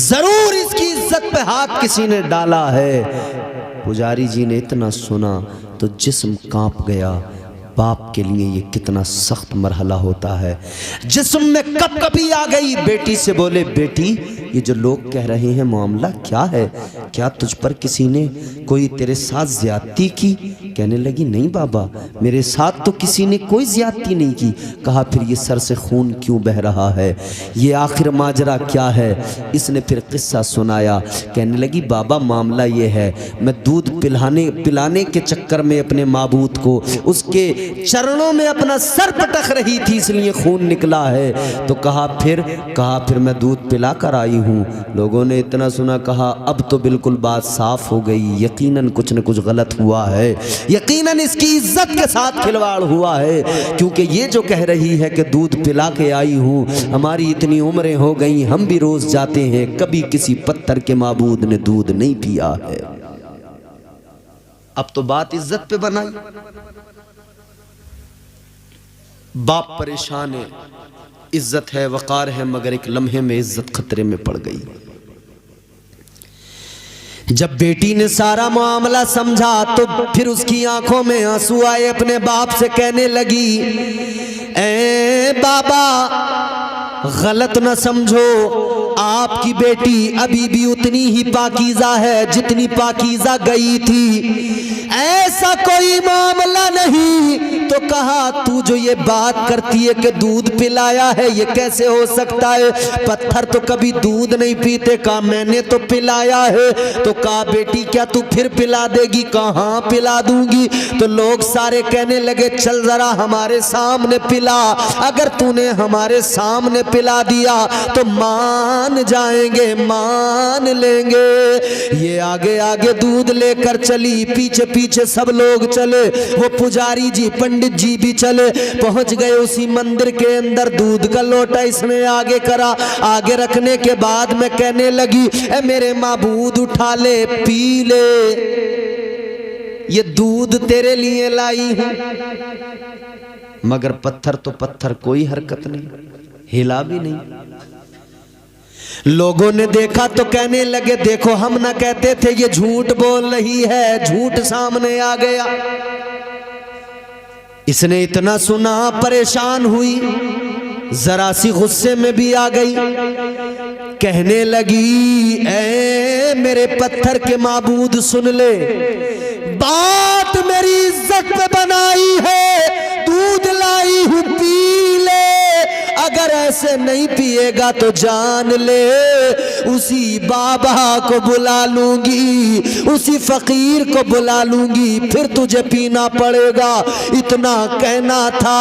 ज़रूर इसकी इज्जत पे हाथ किसी ने डाला है। पुजारी जी ने इतना सुना तो जिस्म कांप गया। बाप के लिए ये कितना सख्त मरहला होता है। जिस्म में कपकपी आ गई। बेटी से बोले, बेटी ये जो लोग कह रहे हैं मामला क्या है, क्या तुझ पर किसी ने कोई तेरे साथ ज्यादती की? कहने लगी, नहीं बाबा मेरे साथ तो किसी ने कोई ज्यादती नहीं की। कहा, फिर ये सर से खून क्यों बह रहा है, ये आखिर माजरा क्या है? इसने फिर किस्सा सुनाया। कहने लगी, बाबा मामला ये है, मैं दूध पिलाने के चक्कर में अपने माबूद को उसके चरणों में अपना सर पटक रही थी, इसलिए खून निकला है। तो कहा फिर मैं दूध पिला कर आई हूँ। लोगों ने इतना सुना, कहा अब तो बिल्कुल बात साफ हो गई, यकीनन कुछ न कुछ गलत हुआ है, यकीनन इसकी इज्जत के साथ खिलवाड़ हुआ है, क्योंकि ये जो कह रही है कि दूध पिला के आई हूँ, हमारी इतनी उम्रें हो गई, हम भी रोज जाते हैं, कभी किसी पत्थर के माबूद ने दूध नहीं पिया है। अब तो बात इज्जत पे बनाई। बाप परेशान है, इज्जत है, वकार है, मगर एक लम्हे में इज्जत खतरे में पड़ गई। जब बेटी ने सारा मामला समझा तो फिर उसकी आंखों में आंसू आए। अपने बाप से कहने लगी, ए बाबा गलत न समझो, आपकी बेटी अभी भी उतनी ही पाकीज़ा है जितनी पाकीज़ा गई थी, ऐसा कोई मामला नहीं। तो कहा, तू जो ये बात करती है कि दूध पिलाया है, ये कैसे हो सकता है? पत्थर तो कभी दूध नहीं पीते। कहा, मैंने तो पिलाया है। तो कहा, बेटी क्या तू फिर पिला देगी? कहाँ पिला दूंगी। तो लोग सारे कहने लगे, चल जरा हमारे सामने पिला, अगर तूने हमारे सामने पिला दिया तो मान जाएंगे, मान लेंगे। ये आगे आगे दूध लेकर चली, पीछे पीछे सब लोग चले, वो पुजारी जी पंडित जी भी चले। पहुंच गए उसी मंदिर के अंदर, दूध का लोटा इसने आगे करा। आगे रखने के बाद में कहने लगी, ए मेरे माबूद उठा ले, पी ले, ये दूध तेरे लिए लाई हूं। मगर पत्थर तो पत्थर, कोई हरकत नहीं, हिला भी नहीं। लोगों ने देखा तो कहने लगे, देखो हम ना कहते थे ये झूठ बोल रही है, झूठ सामने आ गया। इसने इतना सुना, परेशान हुई, जरा सी गुस्से में भी आ गई। कहने लगी, ए मेरे पत्थर के माबूद सुन ले, बात लाई है, दूध लाई हूँ पी ले, अगर ऐसे नहीं पिएगा तो जान ले, उसी बाबा को बुला लूंगी, उसी फकीर को बुला लूंगी, फिर तुझे पीना पड़ेगा। इतना कहना था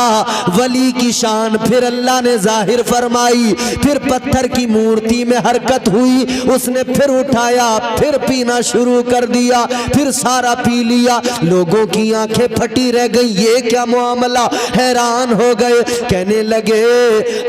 वली की शान, फिर अल्लाह ने जाहिर फरमाई। फिर पत्थर की मूर्ति में हरकत हुई, उसने फिर उठाया, फिर पीना शुरू कर दिया, फिर सारा पी लिया। लोगों की आंखें फटी रह गई, ये क्या मामला, हैरान हो गए। कहने लगे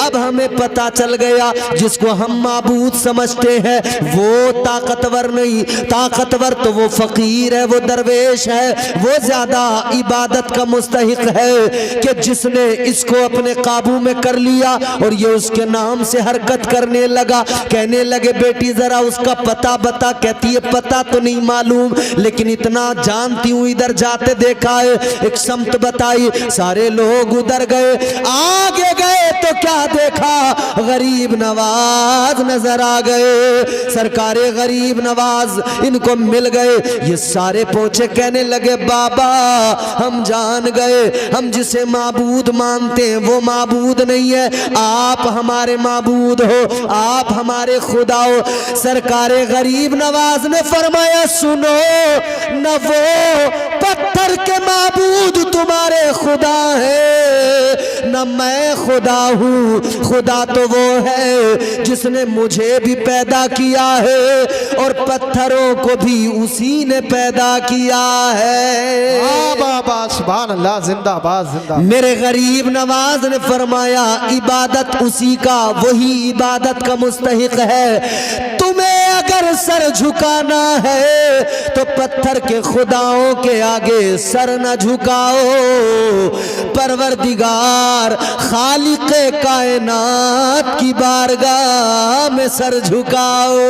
अब हमें पता चल गया, जिसको हम माबूद समझते हैं वो ताकतवर नहीं, ताकतवर तो वो फकीर है, वो दरवेश है, वो ज्यादा इबादत का मुस्तहिक है कि जिसने इसको अपने काबू में कर लिया और ये उसके नाम से हरकत करने लगा। कहने लगे बेटी जरा उसका पता बता। कहती है पता तो नहीं मालूम, लेकिन इतना जानती हूँ, इधर जाते देखा है। एक समत बताई, सारे लोग उधर गए। आगे गए तो क्या देखा, गरीब नवाज नजर आ गए। सरकारे गरीब नवाज इनको मिल गए। ये सारे पहुंचे, कहने लगे बाबा हम जान गए, हम जिसे माबूद मानते हैं वो माबूद नहीं है, आप हमारे माबूद हो, आप हमारे खुदा हो। सरकारे गरीब नवाज ने फरमाया सुनो, न वो पत्थर के माबूद तुम्हारे खुदा है, न मैं खुदा हूँ, खुदा तो वो है जिसने मुझे भी पैदा किया है और पत्थरों को भी उसी ने पैदा किया है। बाबा सुभान अल्लाह, जिंदाबाद जिंदाबाद। मेरे गरीब नवाज ने फरमाया इबादत उसी का, वही इबादत का मुस्तहिक है। तुम्हें अगर सर झुकाना है तो पत्थर के खुदाओं के आगे सर न झुकाओ, परवरदिगार खालिक़े कायनात की बारगाह में सर झुकाओ।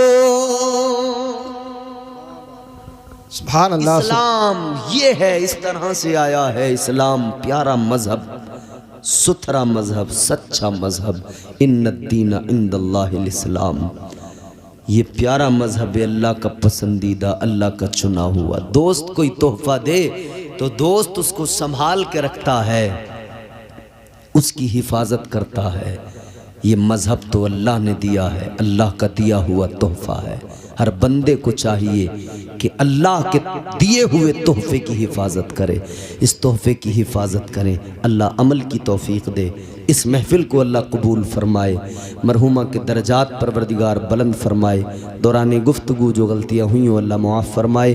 सुभान अल्लाह। इस्लाम ये है, इस तरह से आया है इस्लाम। प्यारा मजहब, सुथरा मजहब, सच्चा मजहब। इन्नद्दीन इंदल्लाहिल इस्लाम। ये प्यारा मजहब है, अल्लाह का पसंदीदा, अल्लाह का चुना हुआ। दोस्त कोई तोहफा दे तो दोस्त उसको संभाल के रखता है, उसकी हिफाजत करता है। ये मजहब तो अल्लाह ने दिया है, अल्लाह का दिया हुआ तोहफा है। हर बंदे को चाहिए कि अल्लाह के दिए हुए तोहफे की हिफाजत करे, इस तोहफे की हिफाजत करें। अल्लाह अमल की तौफीक दे, इस महफिल को अल्लाह कबूल फरमाए, मरहुमा के दर्जात परवरदिगार बुलंद फरमाए। दौरान गुफ्तगू जो गलतियाँ हुई हो अल्लाह मुआफ़ फरमाए।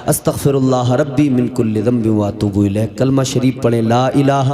अस्तग़फिरुल्लाह रब्बी मिन कुल्लि ज़ंबिन व अतूबु इलैह। कलमा शरीफ पढ़ें, ला इलाहा